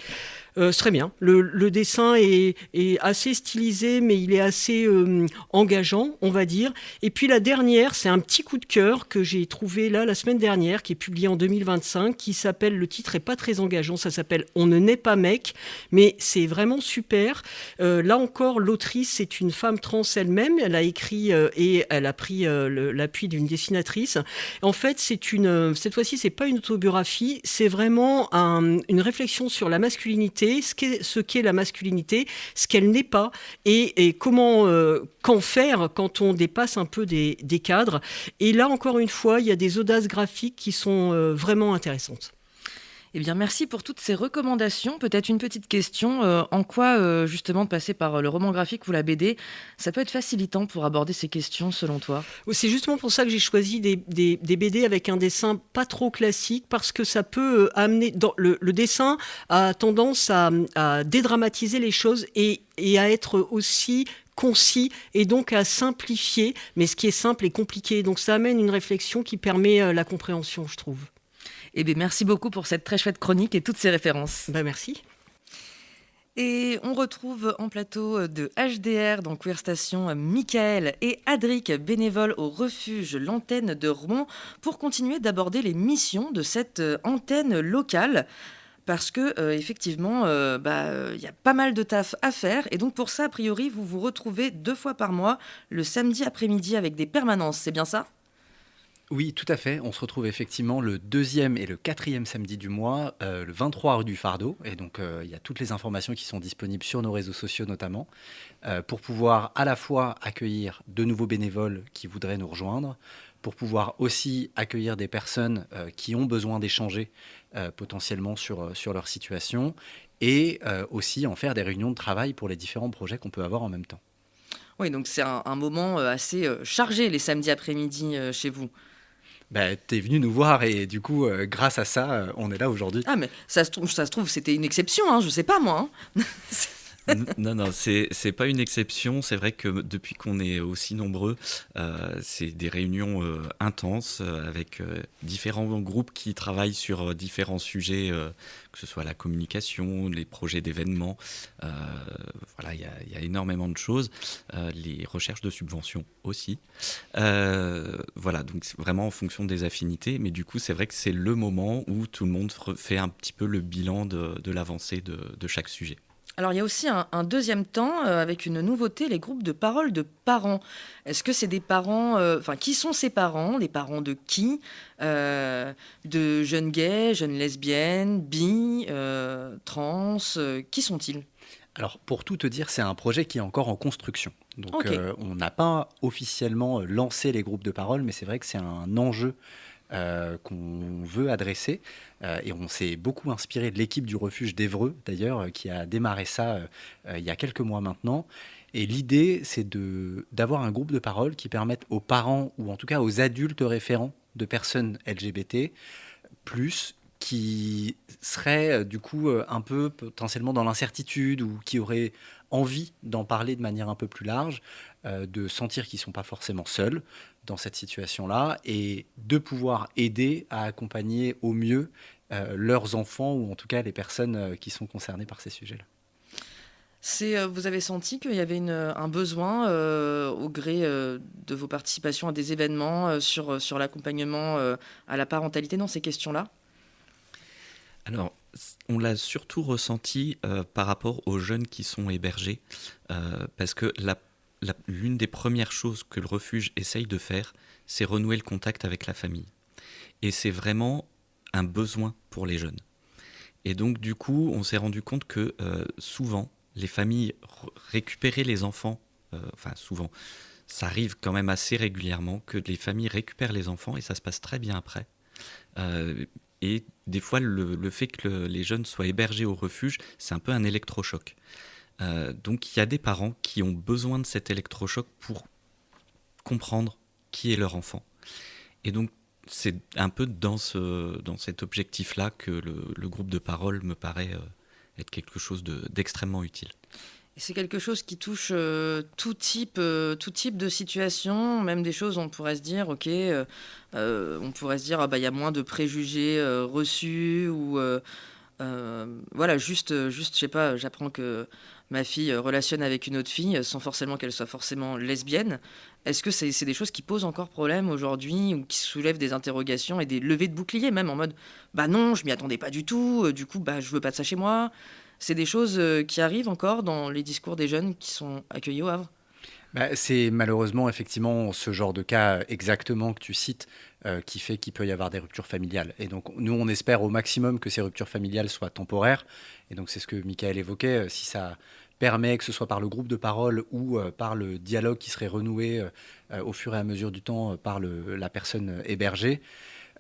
C'est très bien. Le dessin est assez stylisé, mais il est assez engageant, on va dire. Et puis la dernière, c'est un petit coup de cœur que j'ai trouvé là la semaine dernière, qui est publié en 2025, qui s'appelle, le titre est pas très engageant, ça s'appelle « On ne naît pas mec », mais c'est vraiment super. Là encore, l'autrice, c'est une femme trans elle-même. Elle a écrit et elle a pris l'appui d'une dessinatrice. En fait, cette fois-ci, c'est pas une autobiographie, c'est vraiment une réflexion sur la masculinité, ce qu'est la masculinité, ce qu'elle n'est pas, et comment, qu'en faire quand on dépasse un peu des cadres. Et là, encore une fois, il y a des audaces graphiques qui sont vraiment intéressantes. Eh bien, merci pour toutes ces recommandations. Peut-être une petite question. En quoi, justement, de passer par le roman graphique ou la BD, ça peut être facilitant pour aborder ces questions, selon toi ? C'est justement pour ça que j'ai choisi des BD avec un dessin pas trop classique, parce que ça peut amener... Le dessin a tendance à dédramatiser les choses et à être aussi concis et donc à simplifier. Mais ce qui est simple est compliqué. Donc ça amène une réflexion qui permet la compréhension, je trouve. Eh bien, merci beaucoup pour cette très chouette chronique et toutes ces références. Merci. Et on retrouve en plateau de HDR dans Queer Station Michael et Adric, bénévoles au refuge L'Antenne de Rouen, pour continuer d'aborder les missions de cette antenne locale. parce que effectivement, il y a pas mal de taf à faire. Et donc pour ça, a priori, vous vous retrouvez 2 fois par mois, le samedi après-midi avec des permanences. C'est bien ça ? Oui, tout à fait. On se retrouve effectivement le 2e et le 4e samedi du mois, le 23 rue du Fardeau. Et donc, il y a toutes les informations qui sont disponibles sur nos réseaux sociaux notamment, pour pouvoir à la fois accueillir de nouveaux bénévoles qui voudraient nous rejoindre, pour pouvoir aussi accueillir des personnes qui ont besoin d'échanger potentiellement sur leur situation, et aussi en faire des réunions de travail pour les différents projets qu'on peut avoir en même temps. Oui, donc c'est un moment assez chargé les samedis après-midi chez vous. T'es venu nous voir et du coup, grâce à ça, on est là aujourd'hui. Ah, mais ça se trouve, c'était une exception, hein, je sais pas moi. Hein. Non, c'est pas une exception. C'est vrai que depuis qu'on est aussi nombreux, c'est des réunions intenses avec différents groupes qui travaillent sur différents sujets, que ce soit la communication, les projets d'événements. Voilà, il y a énormément de choses. Les recherches de subventions aussi. Voilà, donc c'est vraiment en fonction des affinités. Mais du coup, c'est vrai que c'est le moment où tout le monde fait un petit peu le bilan de l'avancée de chaque sujet. Alors, il y a aussi un deuxième temps avec une nouveauté, les groupes de parole de parents. Est-ce que c'est des parents... qui sont ces parents ? Les parents de qui ? De jeunes gays, jeunes lesbiennes, bi, trans, qui sont-ils ? Alors, pour tout te dire, c'est un projet qui est encore en construction. Donc, Ok. On n'a pas officiellement lancé les groupes de parole, mais c'est vrai que c'est un enjeu qu'on veut adresser. Et on s'est beaucoup inspiré de l'équipe du refuge d'Évreux, d'ailleurs, qui a démarré ça il y a quelques mois maintenant. Et l'idée, c'est d'avoir un groupe de parole qui permette aux parents, ou en tout cas aux adultes référents de personnes LGBT, qui seraient du coup un peu potentiellement dans l'incertitude ou qui auraient envie d'en parler de manière un peu plus large, de sentir qu'ils ne sont pas forcément seuls dans cette situation-là et de pouvoir aider à accompagner au mieux leurs enfants ou en tout cas les personnes qui sont concernées par ces sujets-là. Vous avez senti qu'il y avait un besoin au gré de vos participations à des événements sur l'accompagnement à la parentalité dans ces questions-là ? Alors, on l'a surtout ressenti par rapport aux jeunes qui sont hébergés, parce que l'une des premières choses que le refuge essaye de faire, c'est renouer le contact avec la famille. Et c'est vraiment un besoin pour les jeunes. Et donc, du coup, on s'est rendu compte que souvent, les familles récupéraient les enfants, souvent, ça arrive quand même assez régulièrement que les familles récupèrent les enfants et ça se passe très bien après. Et des fois, le fait que les jeunes soient hébergés au refuge, c'est un peu un électrochoc. Donc il y a des parents qui ont besoin de cet électrochoc pour comprendre qui est leur enfant. Et donc c'est un peu dans cet objectif-là que le groupe de parole me paraît être quelque chose d'extrêmement utile. Et c'est quelque chose qui touche tout type de situation, même des choses où on pourrait se dire, il y a moins de préjugés reçus, ou juste, je sais pas, j'apprends que ma fille relationne avec une autre fille sans forcément qu'elle soit forcément lesbienne. Est-ce que c'est des choses qui posent encore problème aujourd'hui ou qui soulèvent des interrogations et des levées de boucliers, même en mode non, je m'y attendais pas du tout, du coup je veux pas de ça chez moi. C'est des choses qui arrivent encore dans les discours des jeunes qui sont accueillis au Havre. C'est malheureusement effectivement ce genre de cas exactement que tu cites qui fait qu'il peut y avoir des ruptures familiales. Et donc nous on espère au maximum que ces ruptures familiales soient temporaires. Et donc c'est ce que Michael évoquait, si ça permet que ce soit par le groupe de parole ou par le dialogue qui serait renoué au fur et à mesure du temps par la personne hébergée.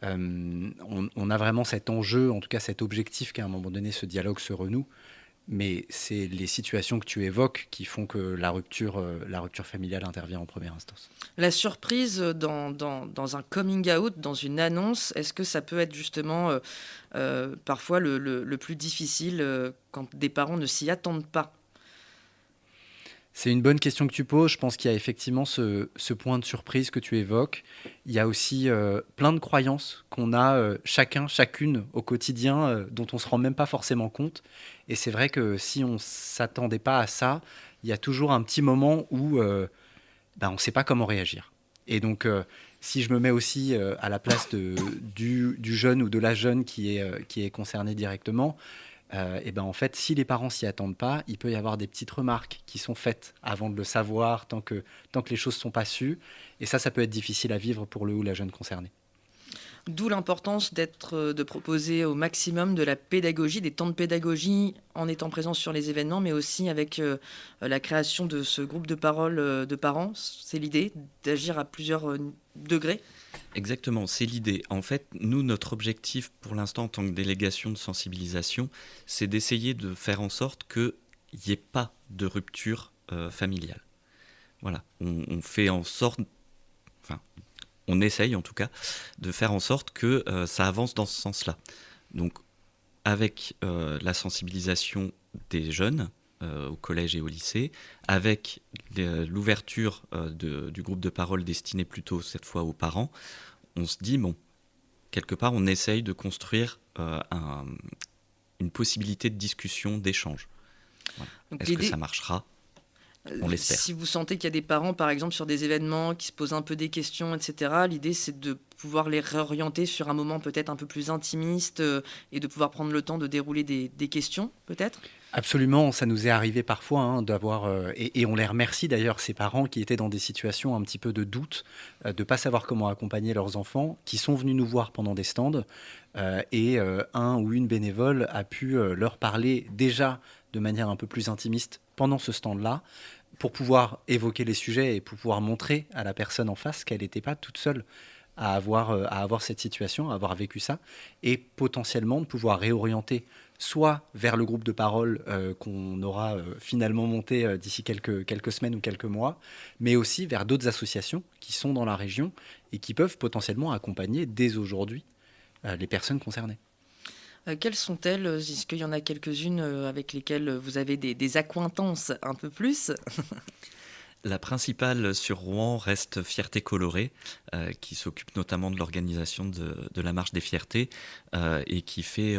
On a vraiment cet enjeu, en tout cas cet objectif qu'à un moment donné ce dialogue se renoue. Mais c'est les situations que tu évoques qui font que la rupture familiale intervient en première instance. La surprise dans un coming out, dans une annonce, est-ce que ça peut être justement parfois le plus difficile quand des parents ne s'y attendent pas ? C'est une bonne question que tu poses. Je pense qu'il y a effectivement ce point de surprise que tu évoques. Il y a aussi plein de croyances qu'on a chacune au quotidien dont on ne se rend même pas forcément compte. Et c'est vrai que si on ne s'attendait pas à ça, il y a toujours un petit moment où on ne sait pas comment réagir. Et donc, Si je me mets aussi à la place du jeune ou de la jeune qui est concerné directement, et ben en fait, si les parents s'y attendent pas, il peut y avoir des petites remarques qui sont faites avant de le savoir, tant que les choses sont pas sues. Et ça peut être difficile à vivre pour le ou la jeune concernée. D'où l'importance de proposer au maximum de la pédagogie, des temps de pédagogie en étant présent sur les événements, mais aussi avec la création de ce groupe de parole de parents. C'est l'idée d'agir à plusieurs degrés. Exactement, c'est l'idée. En fait, nous, notre objectif pour l'instant en tant que délégation de sensibilisation, c'est d'essayer de faire en sorte qu'il n'y ait pas de rupture familiale. Voilà, on fait en sorte... On essaye en tout cas de faire en sorte que ça avance dans ce sens-là. Donc avec la sensibilisation des jeunes au collège et au lycée, avec l'ouverture du groupe de parole destiné plutôt cette fois aux parents, on se dit, bon, quelque part on essaye de construire une possibilité de discussion, d'échange. Voilà. Est-ce que ça marchera ? On l'espère. Si vous sentez qu'il y a des parents, par exemple, sur des événements qui se posent un peu des questions, etc., l'idée, c'est de pouvoir les réorienter sur un moment peut-être un peu plus intimiste et de pouvoir prendre le temps de dérouler des questions, peut-être ? Absolument, ça nous est arrivé parfois d'avoir, et on les remercie d'ailleurs, ces parents qui étaient dans des situations un petit peu de doute, de ne pas savoir comment accompagner leurs enfants, qui sont venus nous voir pendant des stands, et un ou une bénévole a pu leur parler déjà de manière un peu plus intimiste pendant ce stand-là, pour pouvoir évoquer les sujets et pour pouvoir montrer à la personne en face qu'elle n'était pas toute seule à avoir cette situation, à avoir vécu ça, et potentiellement de pouvoir réorienter soit vers le groupe de parole qu'on aura finalement monté d'ici quelques semaines ou quelques mois, mais aussi vers d'autres associations qui sont dans la région et qui peuvent potentiellement accompagner dès aujourd'hui les personnes concernées. Quelles sont-elles ? Est-ce qu'il y en a quelques-unes avec lesquelles vous avez des accointances un peu plus ? La principale sur Rouen reste Fierté Colorée, qui s'occupe notamment de l'organisation de la Marche des Fiertés et qui fait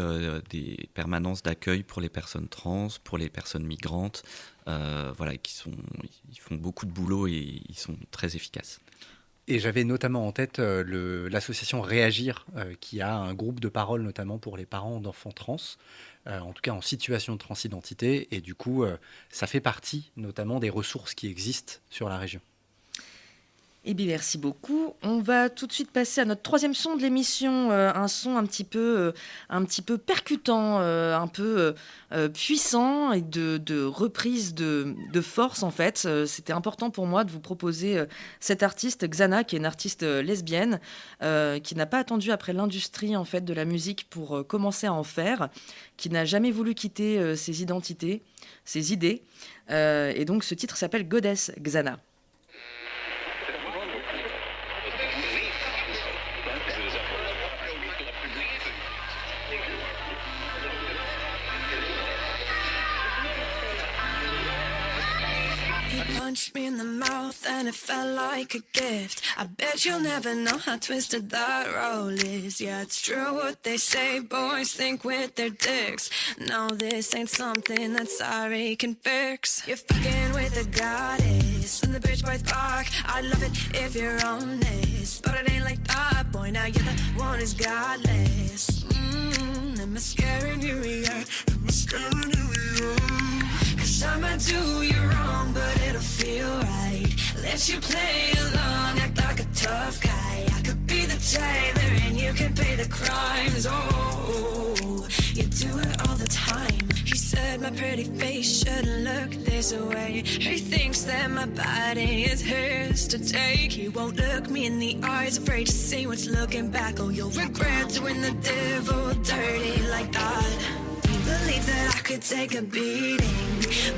des permanences d'accueil pour les personnes trans, pour les personnes migrantes. Voilà, ils font beaucoup de boulot et ils sont très efficaces. Et j'avais notamment en tête l'association Réagir, qui a un groupe de parole notamment pour les parents d'enfants trans, en tout cas en situation de transidentité. Et du coup, ça fait partie notamment des ressources qui existent sur la région. Eh bien, merci beaucoup. On va tout de suite passer à notre troisième son de l'émission, un son un petit peu percutant, un peu puissant et de reprise de force en fait. C'était important pour moi de vous proposer cette artiste Xana, qui est une artiste lesbienne, qui n'a pas attendu après l'industrie en fait de la musique pour commencer à en faire, qui n'a jamais voulu quitter ses identités, ses idées, et donc ce titre s'appelle Goddess Xana. Punched me in the mouth and it felt like a gift. I bet you'll never know how twisted that role is. Yeah, it's true what they say, boys think with their dicks. No, this ain't something that sorry can fix. You're fucking with a goddess and the bitch boys bark. I'd love it if you're honest, but it ain't like that, boy. Now you're the one who's godless. Am I scaring you? Yeah, am I scaring you? Yeah. I'ma do you wrong, but it'll feel right. Let you play along, act like a tough guy. I could be the jailer and you can pay the crimes. Oh, you do it all the time. He said my pretty face shouldn't look this way. He thinks that my body is his to take. He won't look me in the eyes, afraid to see what's looking back. Oh, you'll regret doing the devil dirty like that. Believe that I could take a beating,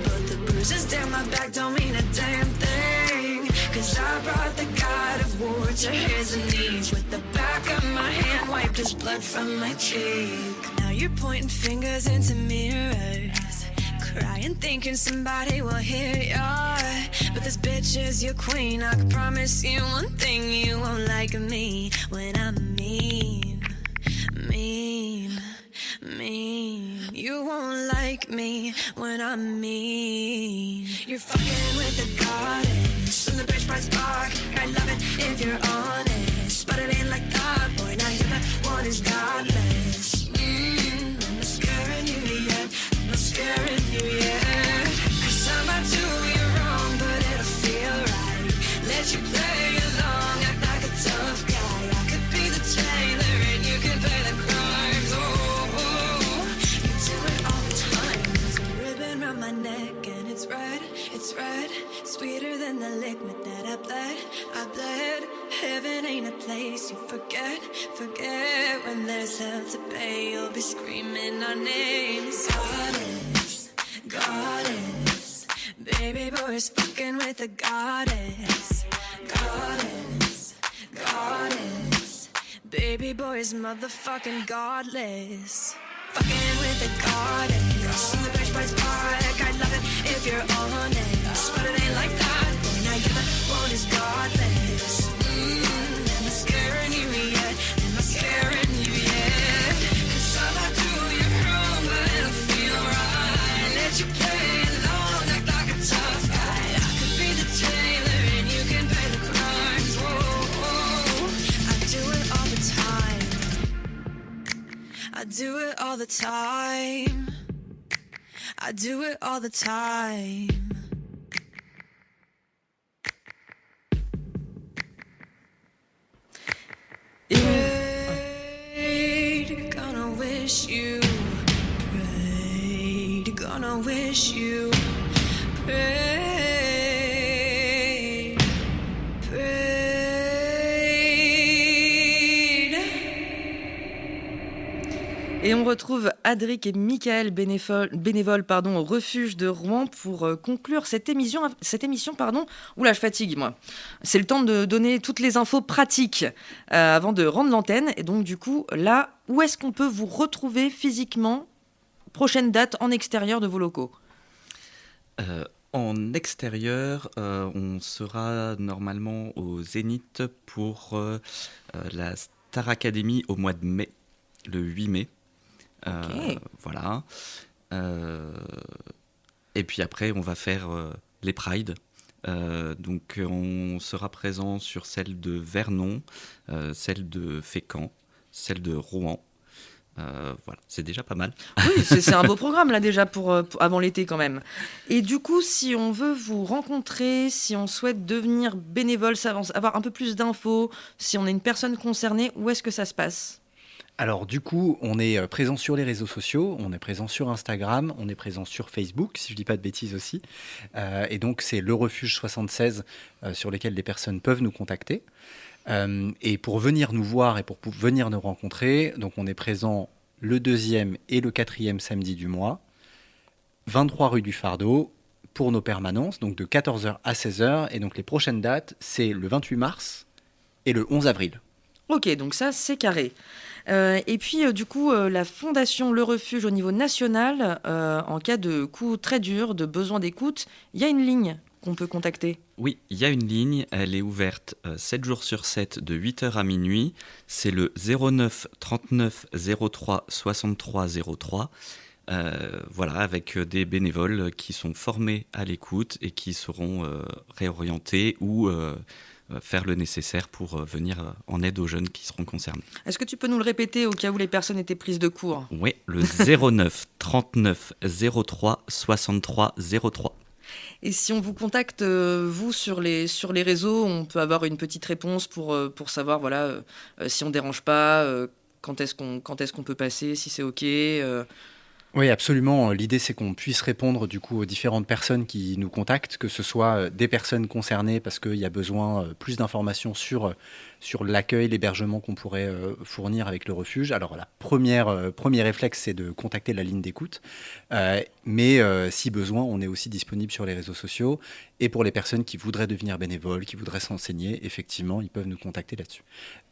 but the bruises down my back don't mean a damn thing. Cause I brought the god of war to his knees. With the back of my hand wiped his blood from my cheek. Now you're pointing fingers into mirrors, crying thinking somebody will hear ya. But this bitch is your queen. I can promise you one thing, you won't like me when I'm mean. You won't like me when I'm mean. You're fucking with the goddess and the bitch price bark. I love it if you're honest, in a place you forget when there's hell to pay. You'll be screaming our names. Goddess, baby boy's fucking with a goddess. Goddess, baby boy's motherfucking godless. Fucking with a goddess. In the bitch boy's park, I'd love it if you're honest, but it ain't like that. Now you're the one who's godless. Am I scaring you yet? Am I scaring you yet? 'Cause all I do, you're wrong, but it'll feel right. Let you play along, act like a tough guy. I could be the jailer and you can pay the crimes. Whoa, I do it all the time. I do it all the time. I do it all the time. Prayed, gonna wish you. Prayed, gonna wish you. Prayed, prayed. Et on retrouve Adric et Michael, bénévoles au refuge de Rouen pour conclure cette émission. Oula, je fatigue, moi. C'est le temps de donner toutes les infos pratiques avant de rendre l'antenne. Et donc, du coup, là, où est-ce qu'on peut vous retrouver physiquement? Prochaine date en extérieur de vos locaux. En extérieur, on sera normalement au Zénith pour la Star Academy au mois de mai, le 8 mai. Ok. Voilà. Et puis après, on va faire les Prides. Donc, on sera présent sur celle de Vernon, celle de Fécamp, celle de Rouen. Voilà, c'est déjà pas mal. Oui, c'est un beau programme là déjà pour avant l'été quand même. Et du coup, si on veut vous rencontrer, si on souhaite devenir bénévole, avoir un peu plus d'infos, si on est une personne concernée, où est-ce que ça se passe ? Alors du coup, on est présent sur les réseaux sociaux, on est présent sur Instagram, on est présent sur Facebook, si je ne dis pas de bêtises aussi. Et donc c'est le refuge 76 sur lequel les personnes peuvent nous contacter. Et pour venir nous voir et pour venir nous rencontrer, donc on est présent le 2e et le 4e samedi du mois, 23 rue du Fardeau, pour nos permanences, donc de 14h à 16h. Et donc les prochaines dates, c'est le 28 mars et le 11 avril. Ok, donc ça c'est carré. Et puis du coup, la fondation Le Refuge au niveau national, en cas de coup très dur, de besoin d'écoute, il y a une ligne qu'on peut contacter. Oui, il y a une ligne, elle est ouverte 7 jours sur 7 de 8h à minuit. C'est le 09 39 03 63 03. Voilà, avec des bénévoles qui sont formés à l'écoute et qui seront réorientés ou faire le nécessaire pour venir en aide aux jeunes qui seront concernés. Est-ce que tu peux nous le répéter au cas où les personnes étaient prises de court ? Oui, le 09 39 03 63 03. Et si on vous contacte, vous, sur les réseaux, on peut avoir une petite réponse pour savoir voilà, si on ne dérange pas, quand est-ce qu'on peut passer, si c'est OK Oui, absolument. L'idée, c'est qu'on puisse répondre du coup aux différentes personnes qui nous contactent, que ce soit des personnes concernées parce qu'il y a besoin plus d'informations sur l'accueil, l'hébergement qu'on pourrait fournir avec le refuge. Alors, premier réflexe, c'est de contacter la ligne d'écoute. Mais si besoin, on est aussi disponible sur les réseaux sociaux. Et pour les personnes qui voudraient devenir bénévoles, qui voudraient s'enseigner, effectivement, ils peuvent nous contacter là-dessus.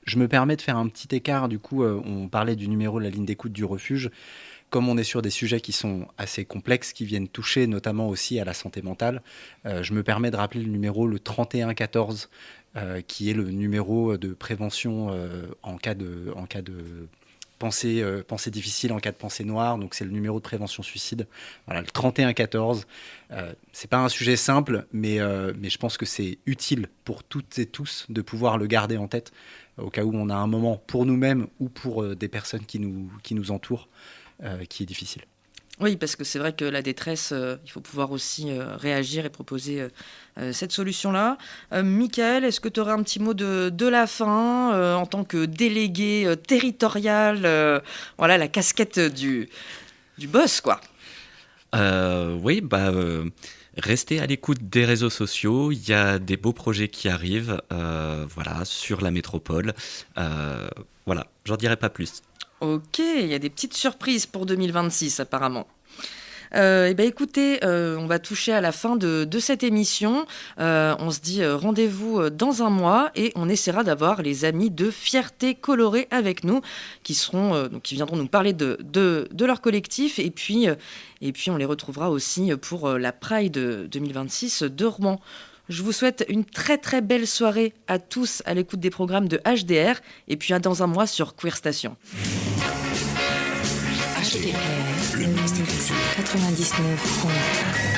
Je me permets de faire un petit écart. Du coup, on parlait du numéro de la ligne d'écoute du refuge. Comme on est sur des sujets qui sont assez complexes, qui viennent toucher notamment aussi à la santé mentale, je me permets de rappeler le numéro, le 3114, qui est le numéro de prévention en cas de pensée difficile, en cas de pensée noire. Donc c'est le numéro de prévention suicide. Voilà, le 3114. C'est pas un sujet simple, mais je pense que c'est utile pour toutes et tous de pouvoir le garder en tête au cas où on a un moment pour nous-mêmes ou pour des personnes qui nous entourent. Qui est difficile. Oui, parce que c'est vrai que la détresse, il faut pouvoir aussi réagir et proposer cette solution-là. Michael, est-ce que tu aurais un petit mot de la fin en tant que délégué territorial, voilà, la casquette du boss, quoi. Oui, Restez à l'écoute des réseaux sociaux, il y a des beaux projets qui arrivent sur la métropole. Voilà, j'en dirai pas plus. Ok, il y a des petites surprises pour 2026 apparemment. Écoutez, on va toucher à la fin de cette émission. On se dit rendez-vous dans un mois et on essaiera d'avoir les amis de Fierté Colorée avec nous qui viendront nous parler de leur collectif et puis on les retrouvera aussi pour la Pride 2026 de Rouen. Je vous souhaite une très très belle soirée à tous à l'écoute des programmes de HDR et puis à dans un mois sur Queer Station. HDR, le mix 99.